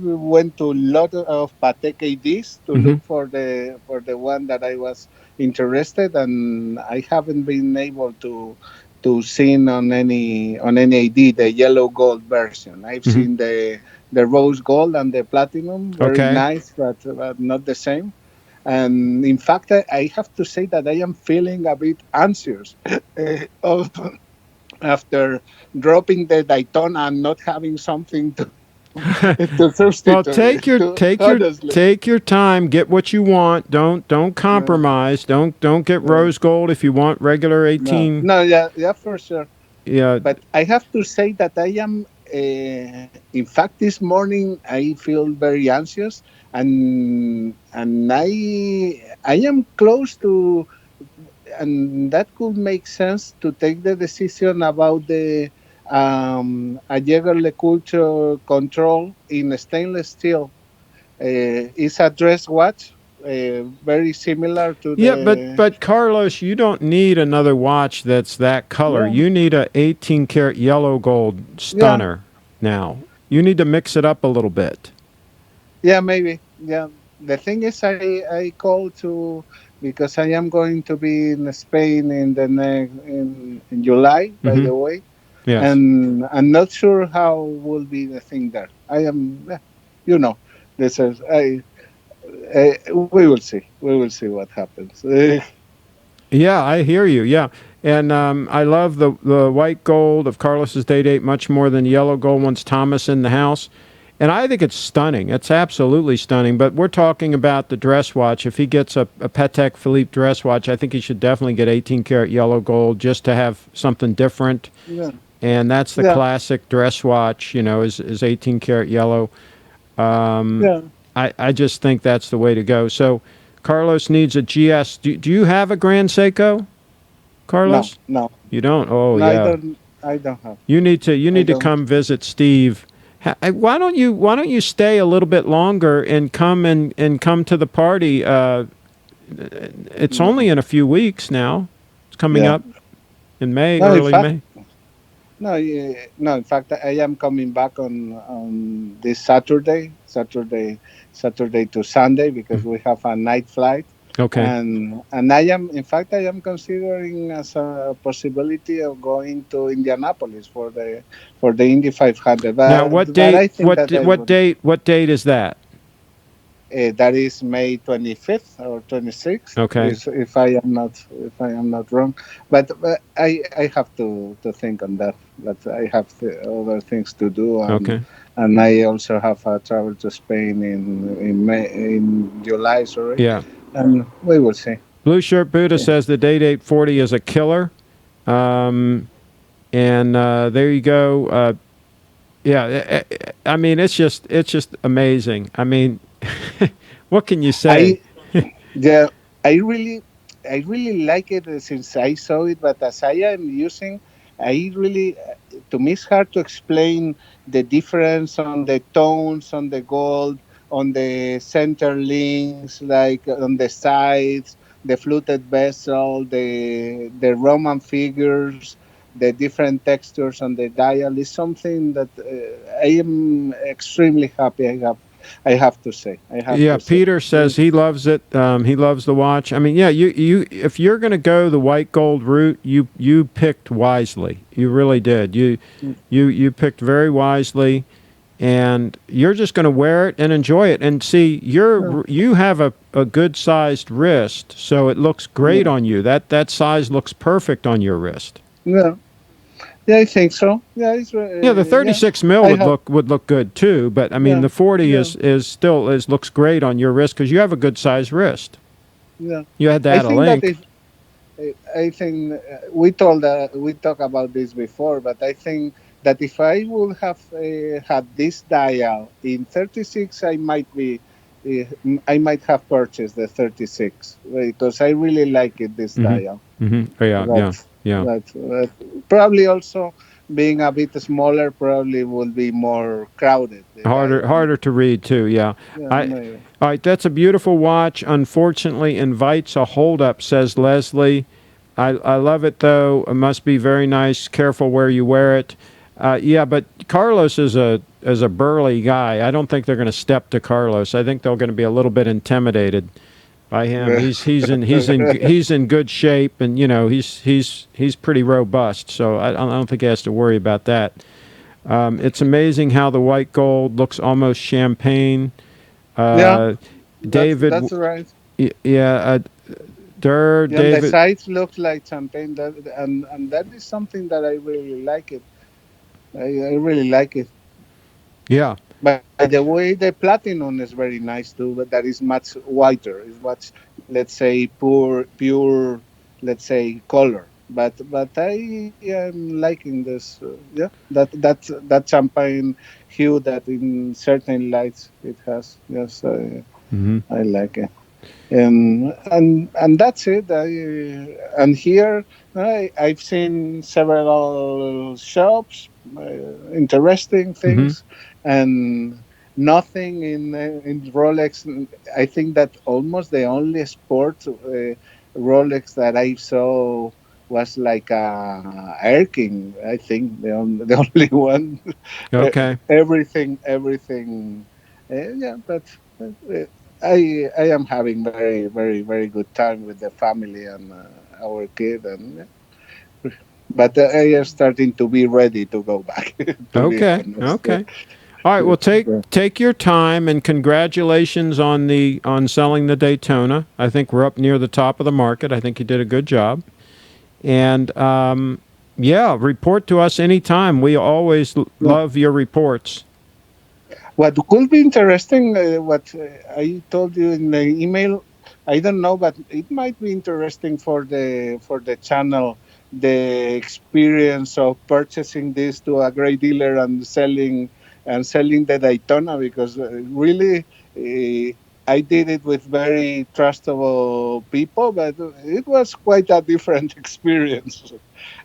went to a lot of Patek ADs to Hmm. look for the one that I was interested, and I haven't been able to see on any AD the yellow gold version. I've Hmm. seen the rose gold and the platinum, very Okay. nice, but not the same. And in fact, I have to say that I am feeling a bit anxious of after dropping the Daytona and not having something to to Well, substitute it. To honestly, take your time. Get what you want. Don't no, compromise. Don't get no, rose gold if you want regular no, 18. no, yeah, yeah, for sure. Yeah. But I have to say that I am. In fact, this morning I feel very anxious, and I am close to, and that could make sense to take the decision about the a Jaeger LeCoultre control in stainless steel. It's a dress watch, very similar to Yeah, the but Carlos, you don't need another watch that's that color. yeah, You need a 18 karat yellow gold yeah, stunner now. You need to mix it up a little bit. yeah, maybe, yeah. The thing is, I call to because I am going to be in Spain in the next in July, by Hmm. the way, Yes. and I'm not sure how will be the thing there. I am, you know, this is we will see. We will see what happens. Yeah, I hear you. Yeah. And I love the white gold of Carlos's day date much more than the yellow gold once Thomas in the house. And I think it's stunning. It's absolutely stunning. But we're talking about the dress watch. If he gets a Patek Philippe dress watch, I think he should definitely get 18 karat yellow gold just to have something different. Yeah, And that's the yeah, classic dress watch, is 18 karat yellow. Um, yeah. I just think that's the way to go. So Carlos needs a GS. Do you have a Grand Seiko, No, Carlos? no, You don't? Oh no. I yeah. don't. I don't have. You I need to don't. come visit Steve. Why don't you stay a little bit longer and come to the party? It's only No. in a few weeks now. It's coming Yeah. up in May, No. In early fact, May. no. No. In fact, I am coming back on this Saturday, Saturday to Sunday because we have a night flight, Okay. and I am. In fact, I am considering as a possibility of going to Indianapolis for the Indy 500. Now, But I think that I would. what date is that? That is May 25th or 26th, Okay. is if I am not wrong. But I have to think on that. But I have other things to do, Okay. and I also have a travel to Spain in July. Sorry, Yeah. and we will see. Blue Shirt Buddha Yeah. says the Date 840 is a killer. Um, and there you go. Yeah, I mean it's just amazing. I mean, what can you say? I Yeah, I really I really like it since I saw it, but as I am using, I really, to me, it's hard to explain the difference on the tones, on the gold, on the center links, like on the sides, the fluted bezel, the Roman figures, the different textures on the dial is something that I am extremely happy. I have to say, I have Yeah, to say. Peter says he loves it. He loves the watch. I mean, yeah, you if you're going to go the white gold route, you picked wisely. You really did. You picked very wisely, and you're just going to wear it and enjoy it. And see, you have a good sized wrist, so it looks great Yeah. on you. That size looks perfect on your wrist. Yeah. Yeah, I think so. Yeah, Yeah, the yeah. 36 mil I have. would look good too, but I mean Yeah, the 40 yeah, is still is looks great on your wrist because you have a good sized wrist. yeah. You had to I add a think that link. if I think we talked about this before, but I think that if I would have had this dial in 36, I might have purchased the 36 because I really like it. This Hmm. dial. Yeah, But yeah, yeah. but probably also being a bit smaller probably will be more crowded the Harder dial. harder to read too. Yeah. Yeah, I maybe. All right. That's a beautiful watch. Unfortunately, invites a holdup. Says Leslie. I love it though. It must be very nice. Careful where you wear it. Yeah, but Carlos is a burly guy. I don't think they're going to step to Carlos. I think they're going to be a little bit intimidated by him. Yeah. He's in good shape, and you know he's pretty robust. So I don't think he has to worry about that. It's amazing how the white gold looks almost champagne. Yeah, Uh, David, that's right. yeah, Yeah, and the David, sides look like champagne. And that is something that I really like it. I really like it. yeah. By the way, the platinum is very nice too, but that is much whiter. It's much, let's say, pure, let's say, color. But I am liking this. Yeah, that champagne hue that in certain lights it has. Yes, Hmm. I like it. And that's it. And here I've seen several shops, interesting Hmm. things, and nothing in Rolex. I think that almost the only sport Rolex that I saw was like Air King. I think the only one. Okay. Everything. Yeah, but. Uh, I am having very good time with the family and our kid, and but I am starting to be ready to go back. To be Okay. honest, Okay. All right. Well, yeah. take your time, and congratulations on the on selling the Daytona. I think we're up near the top of the market. I think you did a good job. And yeah, report to us anytime. We always Yeah. love your reports. What could be interesting, what I told you in the email, I don't know, but it might be interesting for the channel, the experience of purchasing this to a great dealer and selling the Daytona, because really I did it with very trustable people, but it was quite a different experience.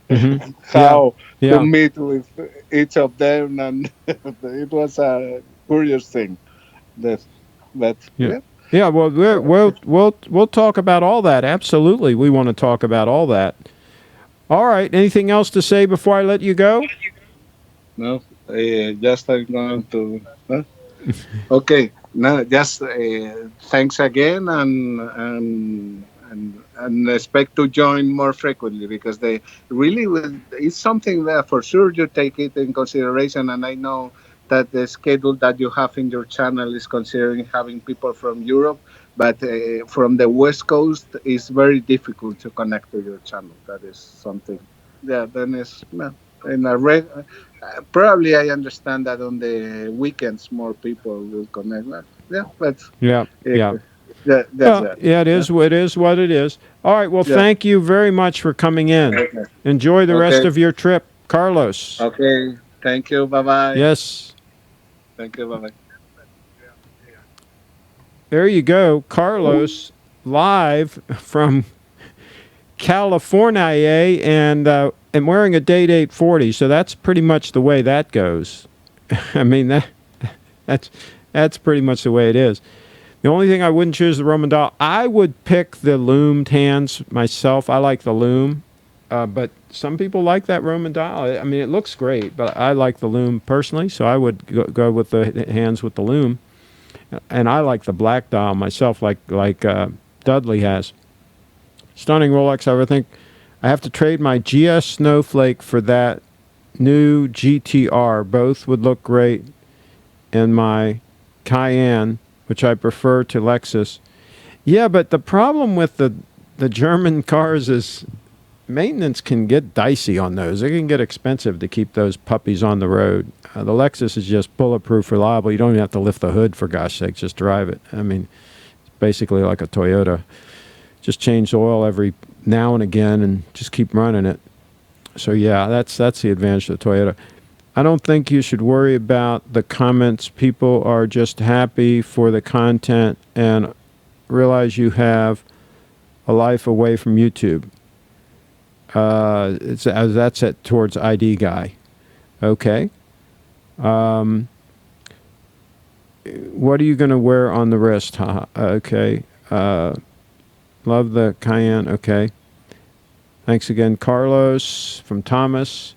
Hmm. Yeah. How to Yeah. meet with each of them, and it was a curious thing. That, but Yeah. yeah, Yeah. Well, we'll talk about all that. Absolutely, we want to talk about all that. All right. Anything else to say before I let you go? no, just I'm going to. Okay, no, just thanks again, and expect to join more frequently, because they really will. It's something that for sure you take it in consideration, and I know that the schedule that you have in your channel is considering having people from Europe, but from the West Coast is very difficult to connect to your channel. That is something. Yeah, then it's well, in a probably I understand that on the weekends more people will connect. But yeah, but Yeah. Yeah. that's Well, that. yeah. It Yeah, is. It is what it is. All right. Well, yeah. thank you very much for coming in. Okay, Enjoy the rest okay, of your trip, Carlos. okay. Thank you. Bye bye. Yes. Thank you. Bye bye. There you go, Carlos, live from California, and wearing a Date 840. So that's pretty much the way that goes. I mean, that's pretty much the way it is. The only thing I wouldn't choose the Roman doll. I would pick the loomed hands myself. I like the loom, but some people like that Roman doll. I mean, it looks great, but I like the loom personally, so I would go with the hands with the loom. And I like the black dial myself, like Dudley has. Stunning Rolex. I would think I have to trade my GS Snowflake for that new GTR. Both would look great in my Cayenne, which I prefer to Lexus. Yeah, but the problem with the German cars is maintenance can get dicey on those. It can get expensive to keep those puppies on the road. The Lexus is just bulletproof, reliable. You don't even have to lift the hood, for gosh sake. Just drive it. I mean, it's basically like a Toyota. Just change the oil every now and again and just keep running it. So yeah, that's the advantage of the Toyota. I don't think you should worry about the comments. People are just happy for the content and realize you have a life away from YouTube. That's it towards ID guy. Okay. What are you going to wear on the wrist? Okay. Love the Cayenne. Okay. Thanks again, Carlos from Thomas.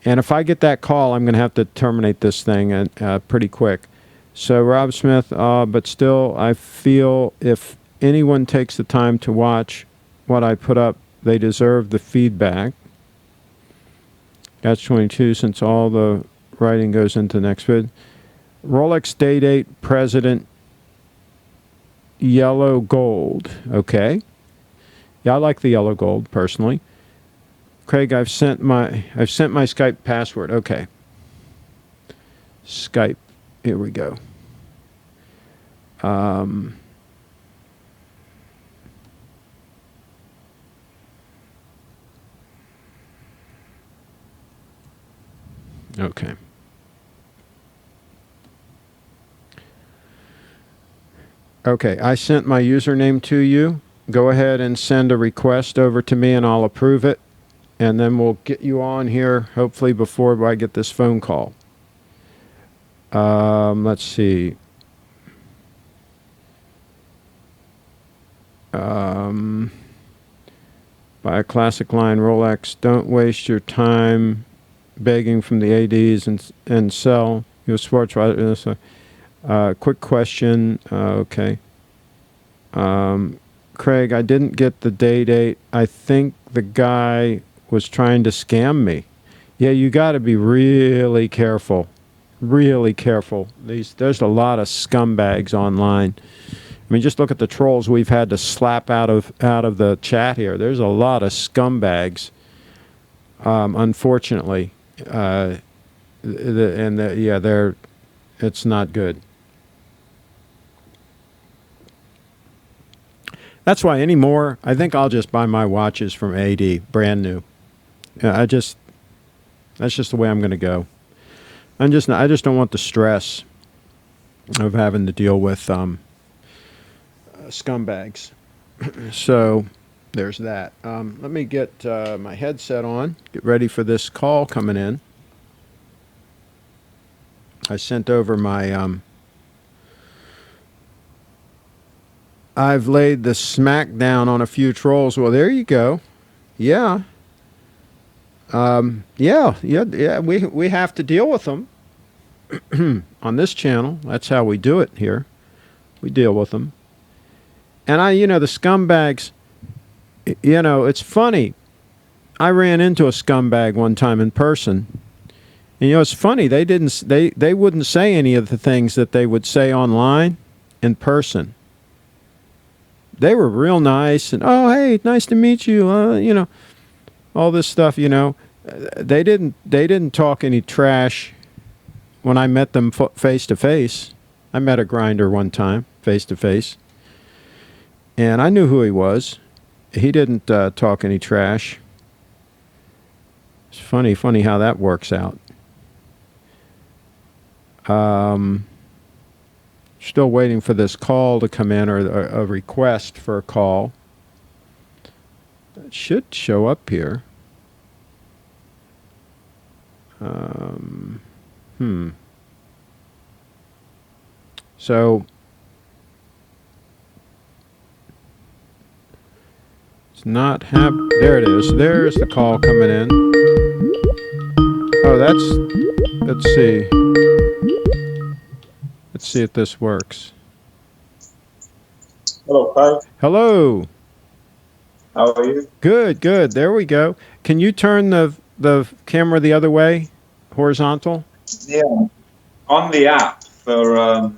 And if I get that call, I'm going to have to terminate this thing pretty quick. So Rob Smith, but still, I feel if anyone takes the time to watch what I put up, they deserve the feedback. That's 22, since all the writing goes into the next vid. Rolex Day Date President Yellow Gold. Okay. Yeah, I like the yellow gold personally. Craig, I've sent my Skype password. Okay. Skype. Here we go. Okay. Okay, I sent my username to you. Go ahead and send a request over to me and I'll approve it. And then we'll get you on here, hopefully before I get this phone call. Let's see. Buy a classic line Rolex. Don't waste your time begging from the ADs and sell your sports watch. Quick question. Okay. Craig, I didn't get the date. I think the guy was trying to scam me. Yeah, you got to be really careful. Really careful. There's a lot of scumbags online. I mean, just look at the trolls we've had to slap out of the chat here. There's a lot of scumbags, unfortunately. It's not good. That's why anymore, I think I'll just buy my watches from AD, brand new. That's just the way I'm going to go. I just don't want the stress of having to deal with scumbags. So there's that. Let me get my headset on, get ready for this call coming in. I sent over my I've laid the smackdown on a few trolls. Well, there you go. Yeah. Yeah. We have to deal with them on this channel. That's how we do it here. We deal with them. And the scumbags, it's funny. I ran into a scumbag one time in person. And it's funny, they wouldn't say any of the things that they would say online in person. They were real nice and, oh, hey, nice to meet you. All this stuff, They didn't talk any trash when I met them face to face. I met a grinder one time, face to face. And I knew who he was. He didn't talk any trash. It's funny how that works out. Still waiting for this call to come in, or a request for a call. It should show up here. So it's not there it is. There's the call coming in. Oh, let's see. Let's see if this works. Hello, Craig. Hello. How are you? Good, good. There we go. Can you turn the camera the other way, horizontal? Yeah. On the app for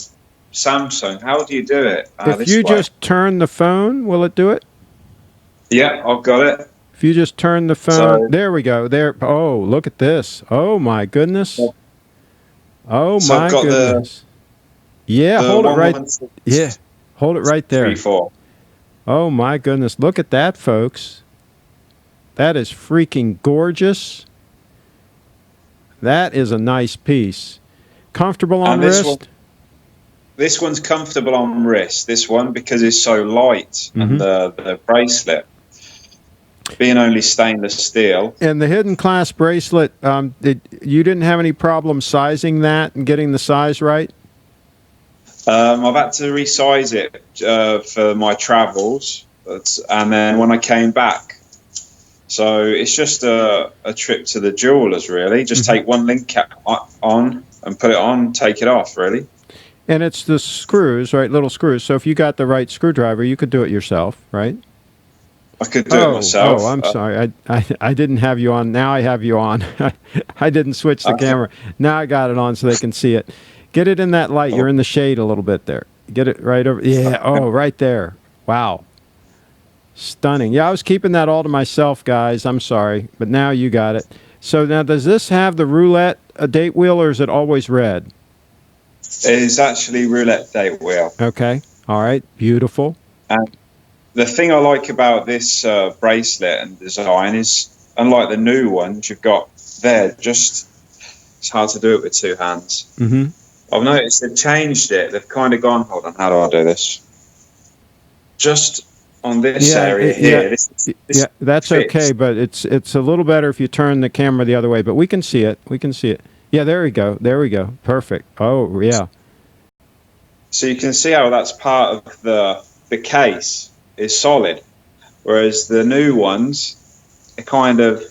Samsung, how do you do it? If you just turn the phone, will it do it? Yeah, I've got it. If you just turn the phone, there we go. There. Oh, look at this. Oh my goodness. Oh So my I've got goodness. Yeah, hold it right. Yeah, hold it right there. 3.4. Oh my goodness. Look at that, folks. That is freaking gorgeous. That is a nice piece. Comfortable on wrist? This one's comfortable on wrist. This one, because it's so light, and the bracelet being only stainless steel. And the hidden clasp bracelet, you didn't have any problem sizing that and getting the size right? I've had to resize it for my travels, and then when I came back, so it's just a trip to the jewelers, really. Just take one link cap on and put it on, take it off, really. And it's the screws, right? Little screws. So if you got the right screwdriver, you could do it yourself, right? I could do it myself. Oh, I'm sorry. I didn't have you on. Now I have you on. I didn't switch the camera. Now I got it on so they can see it. Get it in that light. You're in the shade a little bit there. Get it right over. Yeah. Oh, right there. Wow. Stunning. Yeah, I was keeping that all to myself, guys. I'm sorry. But now you got it. So now, does this have the roulette date wheel, or is it always red? It is actually roulette date wheel. Okay. All right. Beautiful. And the thing I like about this bracelet and design is, unlike the new ones you've got there, it's hard to do it with two hands. I've noticed they've changed it. They've kind of gone, hold on, how do I do this? Just on this area here. This that's fits. okay, but it's a little better if you turn the camera the other way, but we can see it. We can see it. Yeah, there we go. There we go. Perfect. Oh, yeah. So you can see how that's part of the case is solid, whereas the new ones are kind of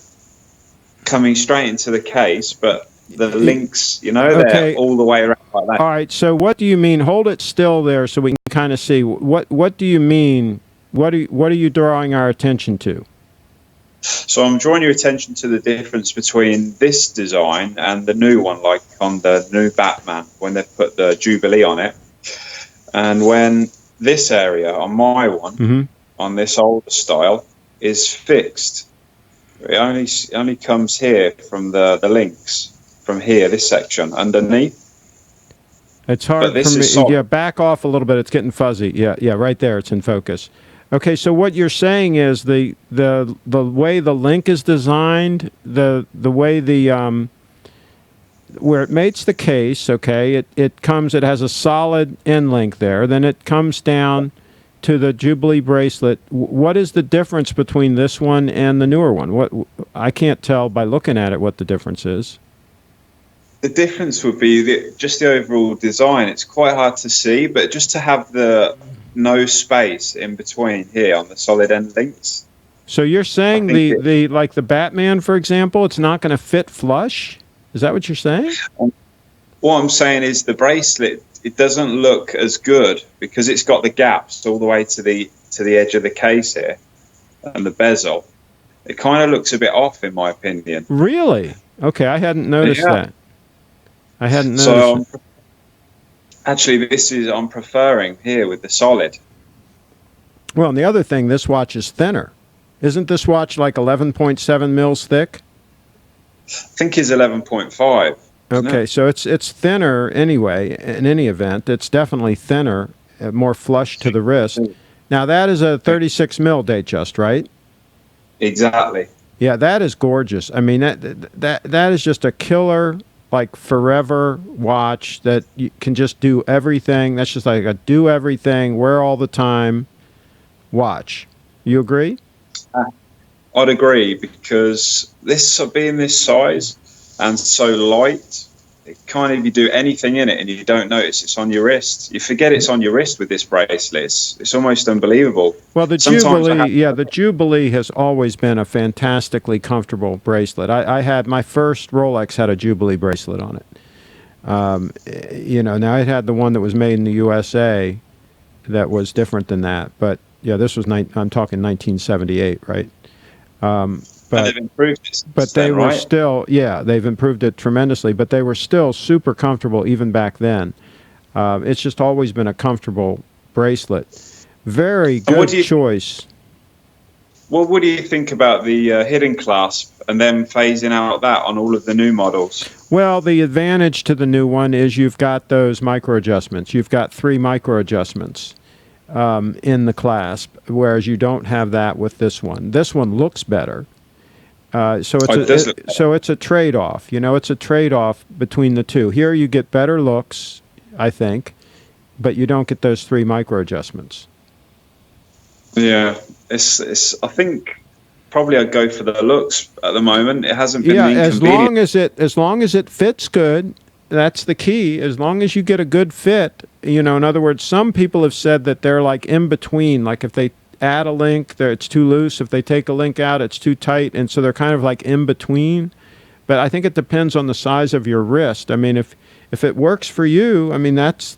coming straight into the case, but the links, they're all the way around like that. All right, so what do you mean? Hold it still there so we can kind of see. What do you mean? What are you drawing our attention to? So I'm drawing your attention to the difference between this design and the new one, like on the new Batman, when they put the Jubilee on it. And when this area on my one, on this older style, is fixed. It only comes here from the links, from here, this section, underneath. It's hard for me. Yeah, back off a little bit. It's getting fuzzy. Yeah, right there. It's in focus. Okay, so what you're saying is the way the link is designed, the way where it mates the case, okay, it has a solid end link there, then it comes down to the Jubilee bracelet. What is the difference between this one and the newer one? I can't tell by looking at it what the difference is. The difference would be just the overall design. It's quite hard to see, but just to have no space in between here on the solid end links. So you're saying like the Batman, for example, it's not going to fit flush? Is that what you're saying? What I'm saying is the bracelet, it doesn't look as good because it's got the gaps all the way to the edge of the case here and the bezel. It kind of looks a bit off, in my opinion. Really? Okay, I hadn't noticed that. I hadn't noticed it. Actually, I'm preferring here with the solid. Well, and the other thing, this watch is thinner. Isn't this watch like 11.7 mils thick? I think it's 11.5. Okay, so it's thinner anyway. In any event, it's definitely thinner, more flush to the wrist. Now that is a 36 mil Datejust, right? Exactly. Yeah, that is gorgeous. I mean, that is just a killer, like forever watch that you can just do everything. That's just like a do everything, wear all the time watch. You agree? I'd agree, because this being this size and so light, it kind of, you do anything in it and you don't notice it's on your wrist. You forget it's on your wrist with this bracelet. It's almost unbelievable. Well, the Jubilee has always been a fantastically comfortable bracelet. I had my first Rolex had a Jubilee bracelet on it. Now I had the one that was made in the USA that was different than that, but yeah, this was I'm talking 1978, right? But they've improved it but they were still, they've improved it tremendously, but they were still super comfortable even back then. It's just always been a comfortable bracelet. Very good choice. Well, what do you think about the hidden clasp and then phasing out that on all of the new models? Well, the advantage to the new one is you've got those micro adjustments. You've got 3 micro adjustments in the clasp, whereas you don't have that with this one. This one looks better. So it's a trade-off. It's a trade-off between the two. Here you get better looks, I think, but you don't get those 3 micro adjustments. Yeah, it's. I think probably I'd go for the looks at the moment. It hasn't been inconvenient. as long as it fits good, that's the key. As long as you get a good fit, in other words, some people have said that they're like in between. Like if they add a link, it's too loose. If they take a link out, it's too tight, and so they're kind of like in between. But I think it depends on the size of your wrist. I mean, if it works for you, I mean that's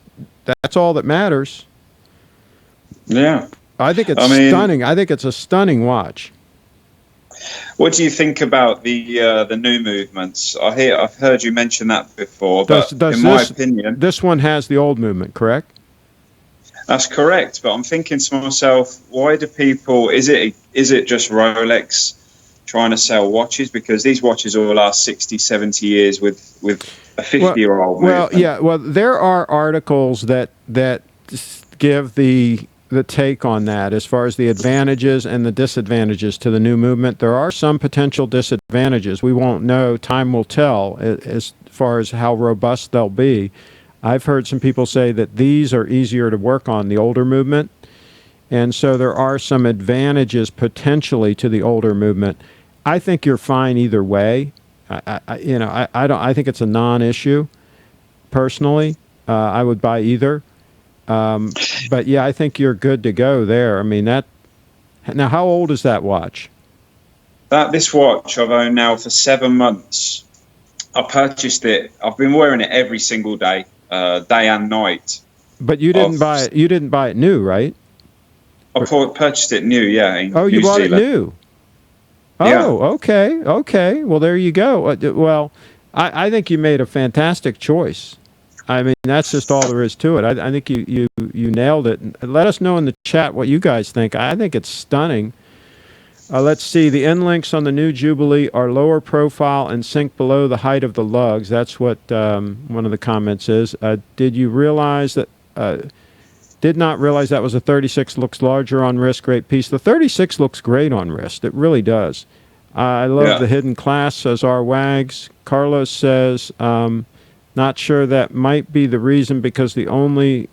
all that matters. Yeah. I think it's stunning. I think it's a stunning watch. What do you think about the new movements? I've heard you mention that before, but in my opinion, this one has the old movement, correct? That's correct. But I'm thinking to myself, why do people? Is it just Rolex trying to sell watches? Because these watches will last 60, 70 years with a 50-year-old movement. Well, yeah. Well, there are articles that give the take on that as far as the advantages and the disadvantages to the new movement. There are some potential disadvantages. We won't know. Time will tell as far as how robust they'll be. I've heard some people say that these are easier to work on, the older movement. And so there are some advantages potentially to the older movement. I think you're fine either way. I think it's a non-issue. Personally, I would buy either. But yeah, I think you're good to go there. I mean that. Now, how old is that watch? This watch I've owned now for 7 months. I purchased it. I've been wearing it every single day, day and night. But you didn't buy it. You didn't buy it new, right? I purchased it new. Yeah. You bought it new. Oh, yeah. Okay. Well, there you go. Well, I think you made a fantastic choice. I mean, that's just all there is to it. I think you nailed it. Let us know in the chat what you guys think. I think it's stunning. Let's see. The end links on the new Jubilee are lower profile and sink below the height of the lugs. That's what one of the comments is. Did you realize that? Did not realize that was a 36. Looks larger on wrist. Great piece. The 36 looks great on wrist. It really does. I love the hidden clasp, says R. Wags. Carlos says, not sure that might be the reason because they only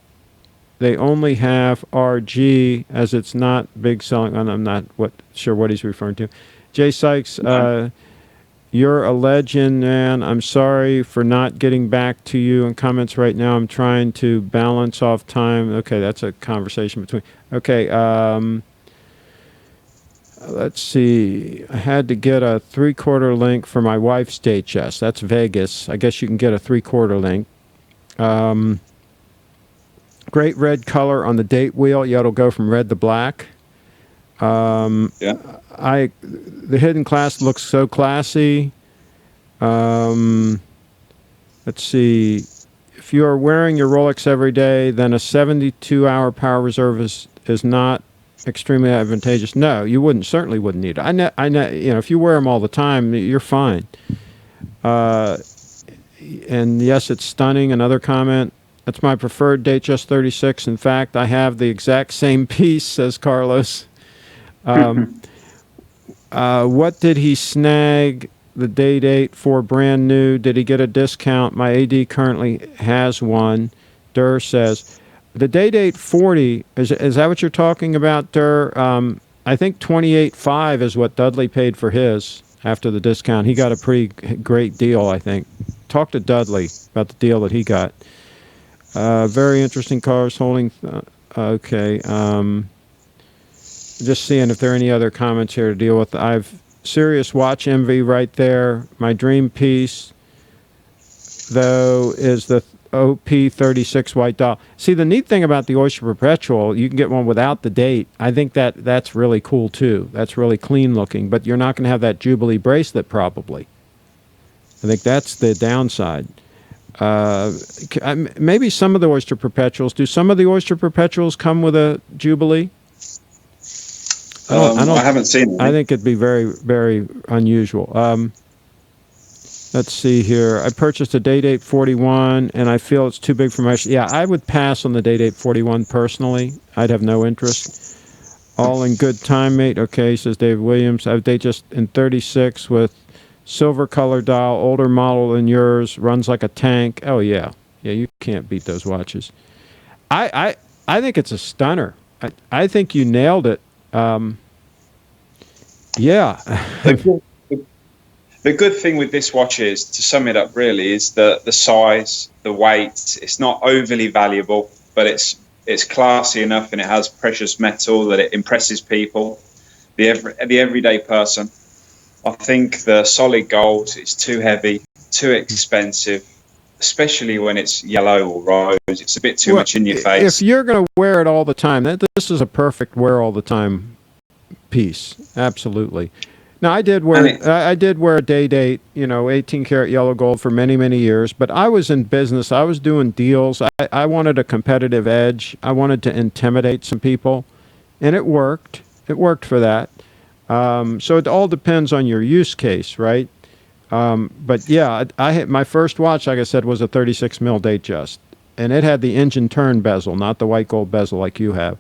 have RG as it's not big selling. And I'm not sure what he's referring to. Jay Sykes, you're a legend, man. I'm sorry for not getting back to you in comments right now. I'm trying to balance off time. Okay, that's a conversation between. Okay, let's see. I had to get a 3/4 link for my wife's HS. That's Vegas. I guess you can get a 3/4 link. Great red color on the date wheel. Yeah, it'll go from red to black. The hidden clasp looks so classy. Let's see. If you are wearing your Rolex every day, then a 72-hour power reserve is not extremely advantageous. No, you certainly wouldn't need it. I know, if you wear them all the time, you're fine. And yes, it's stunning. Another comment. That's my preferred date, just 36. In fact, I have the exact same piece, says Carlos. What did he snag the date for brand new? Did he get a discount? My AD currently has one. Durr says, the date 40, is that what you're talking about, Durr? I think 28.5 is what Dudley paid for his after the discount. He got a pretty great deal, I think. Talk to Dudley about the deal that he got. Very interesting cars holding. Okay. Just seeing if there are any other comments here to deal with. I've serious watch envy right there. My dream piece, though, is the OP36 white dial. See, the neat thing about the Oyster Perpetual, you can get one without the date. I think that's really cool, too. That's really clean looking, but you're not going to have that Jubilee bracelet, probably. I think that's the downside. Maybe some of the Oyster Perpetuals. Do some of the Oyster Perpetuals come with a Jubilee? I haven't seen it. I think it'd be very, very unusual. Let's see here. I purchased a Day-Date 41, and I feel it's too big for my... Yeah, I would pass on the Day-Date 41 personally. I'd have no interest. All in good time, mate. Okay, says Dave Williams. I have Day just in 36 with silver color dial, older model than yours, runs like a tank. Oh, yeah. Yeah, you can't beat those watches. I think it's a stunner. I think you nailed it. Yeah. The good thing with this watch is, to sum it up really, is the size, the weight. It's not overly valuable, but it's classy enough, and it has precious metal that it impresses people, the everyday person. I think the solid gold is too heavy, too expensive, especially when it's yellow or rose. It's a bit too much in your face. If you're going to wear it all the time, this is a perfect wear all the time piece. Absolutely. Now, I did wear a Day-Date, 18 karat yellow gold for many, many years, but I was in business. I was doing deals. I wanted a competitive edge. I wanted to intimidate some people, and it worked. It worked for that. So it all depends on your use case, right? But yeah, my first watch, like I said, was a 36 mil Datejust, and it had the engine turn bezel, not the white gold bezel like you have.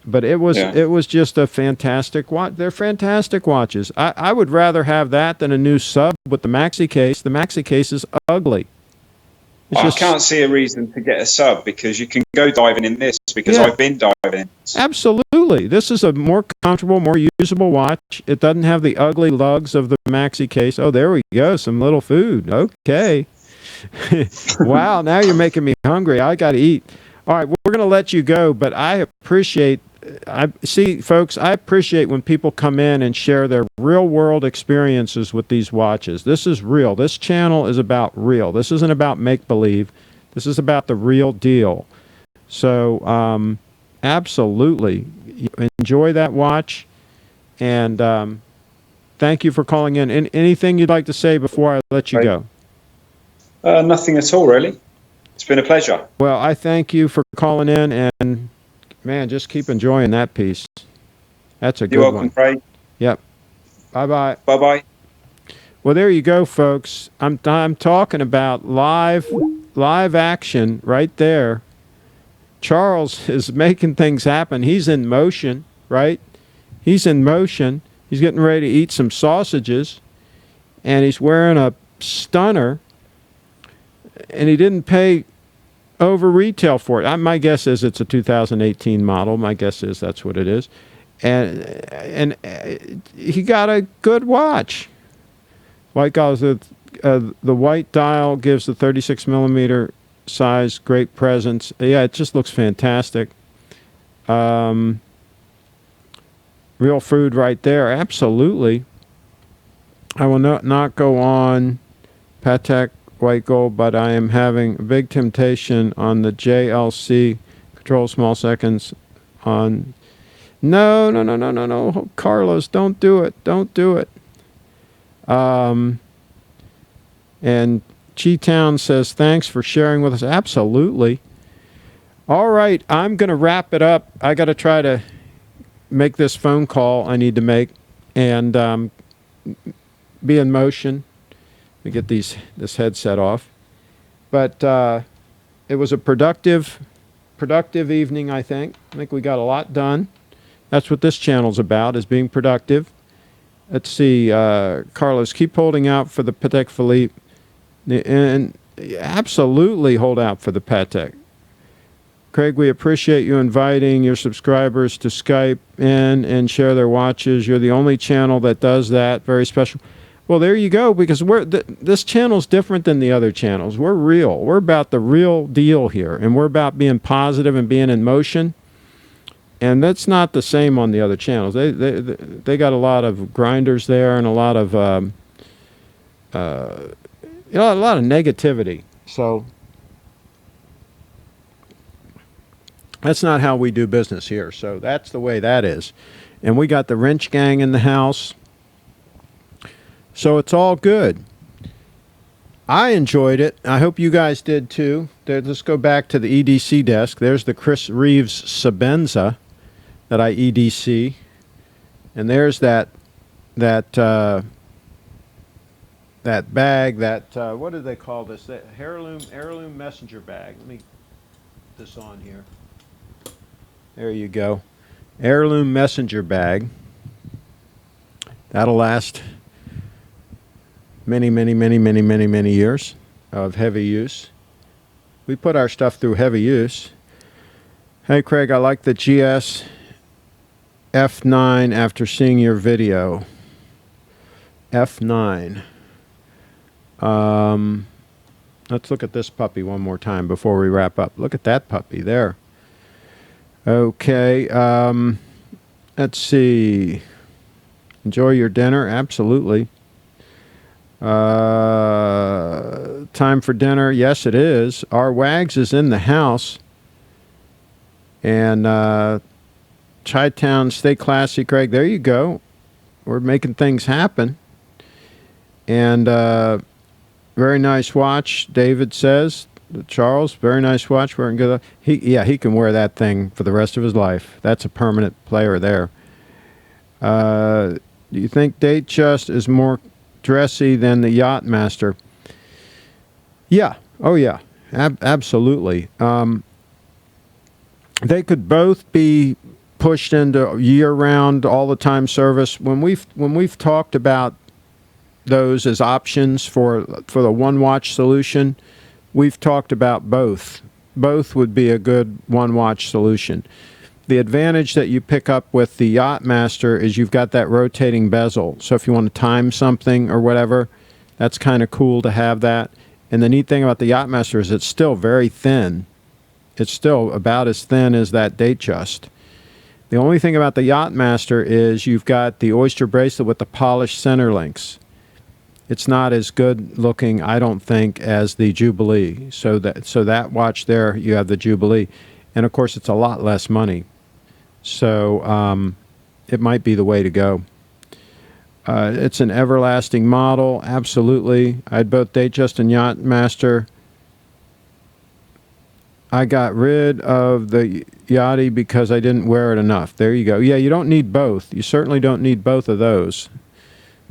But it was just a fantastic watch. They're fantastic watches. I would rather have that than a new sub with the maxi case. The maxi case is ugly. I can't see a reason to get a sub, because you can go diving in this, because I've been diving in this. Absolutely. This is a more comfortable, more usable watch. It doesn't have the ugly lugs of the maxi case. Oh, there we go. Some little food. Okay. Wow, now you're making me hungry. I got to eat. All right, we're going to let you go, but I appreciate... folks, I appreciate when people come in and share their real-world experiences with these watches. This is real. This channel is about real. This isn't about make-believe. This is about the real deal. So, absolutely, enjoy that watch, and thank you for calling in. Anything you'd like to say before I let you go? Nothing at all, really. It's been a pleasure. Well, I thank you for calling in, and man, just keep enjoying that piece. That's a good one. You're welcome, Craig. Yep. Bye-bye. Bye-bye. Well, there you go, folks. I'm talking about live action right there. Charles is making things happen. He's in motion, right? He's in motion. He's getting ready to eat some sausages, and he's wearing a stunner, and he didn't pay over retail for it. My guess is it's a 2018 model. My guess is that's what it is. And he got a good watch. White dial, the white dial gives the 36 millimeter size great presence. Yeah, it just looks fantastic. Real food right there. Absolutely. I will not go on Patek white gold, but I am having a big temptation on the JLC control small seconds on. No, Carlos, don't do it. Don't do it. And G-Town says, thanks for sharing with us. Absolutely. All right, I'm going to wrap it up. I got to try to make this phone call I need to make and be in motion. Let me get this headset off. But it was a productive evening, I think. I think we got a lot done. That's what this channel's about, is being productive. Let's see, Carlos, keep holding out for the Patek Philippe. And absolutely hold out for the Patek. Craig, we appreciate you inviting your subscribers to Skype in and share their watches. You're the only channel that does that. Very special. Well, there you go, because this channel's different than the other channels. We're real. We're about the real deal here, and we're about being positive and being in motion. And that's not the same on the other channels. They got a lot of grinders there and a lot of a lot of negativity. So that's not how we do business here. So that's the way that is. And we got the wrench gang in the house. So it's all good. I enjoyed it. I hope you guys did too. Let's go back to the EDC desk. There's the Chris Reeves Sabenza that I EDC. And there's that bag, what do they call this? That Heirloom Messenger Bag. Let me put this on here. There you go. Heirloom Messenger Bag. That'll last many years of heavy use. We put our stuff through heavy use. Hey Craig, I like the GS F9 after seeing your video. F9. Let's look at this puppy one more time before we wrap up. Look at that puppy there. Okay. Let's see. Enjoy your dinner. Absolutely. Time for dinner. Yes, it is. Our Wags is in the house. And Chi-Town, stay classy, Craig. There you go. We're making things happen. And very nice watch, David says. Charles, very nice watch. Wearing good. He can wear that thing for the rest of his life. That's a permanent player there. Do you think Datejust is more dressy than the Yachtmaster? Yeah. Oh, yeah. Absolutely. They could both be pushed into year-round, all-the-time service. When we've talked about those as options for the one-watch solution, we've talked about both. Both would be a good one-watch solution. The advantage that you pick up with the Yachtmaster is you've got that rotating bezel. So if you want to time something or whatever, that's kind of cool to have that. And the neat thing about the Yachtmaster is it's still very thin. It's still about as thin as that Datejust. The only thing about the Yachtmaster is you've got the oyster bracelet with the polished center links. It's not as good looking, I don't think, as the Jubilee. So that watch there, you have the Jubilee. And of course, it's a lot less money. So it might be the way to go. It's an everlasting model, absolutely. I had both Datejust and Yachtmaster. I got rid of the Yachty because I didn't wear it enough. There you go. Yeah, you don't need both. You certainly don't need both of those.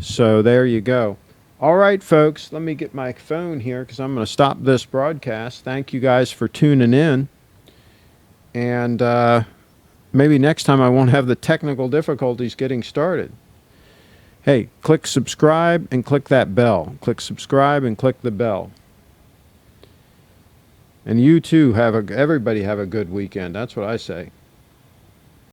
So there you go. All right, folks, let me get my phone here because I'm going to stop this broadcast. Thank you guys for tuning in. And maybe next time I won't have the technical difficulties getting started. Hey, click subscribe and click that bell. Click subscribe and click the bell. And you too everybody have a good weekend. That's what I say.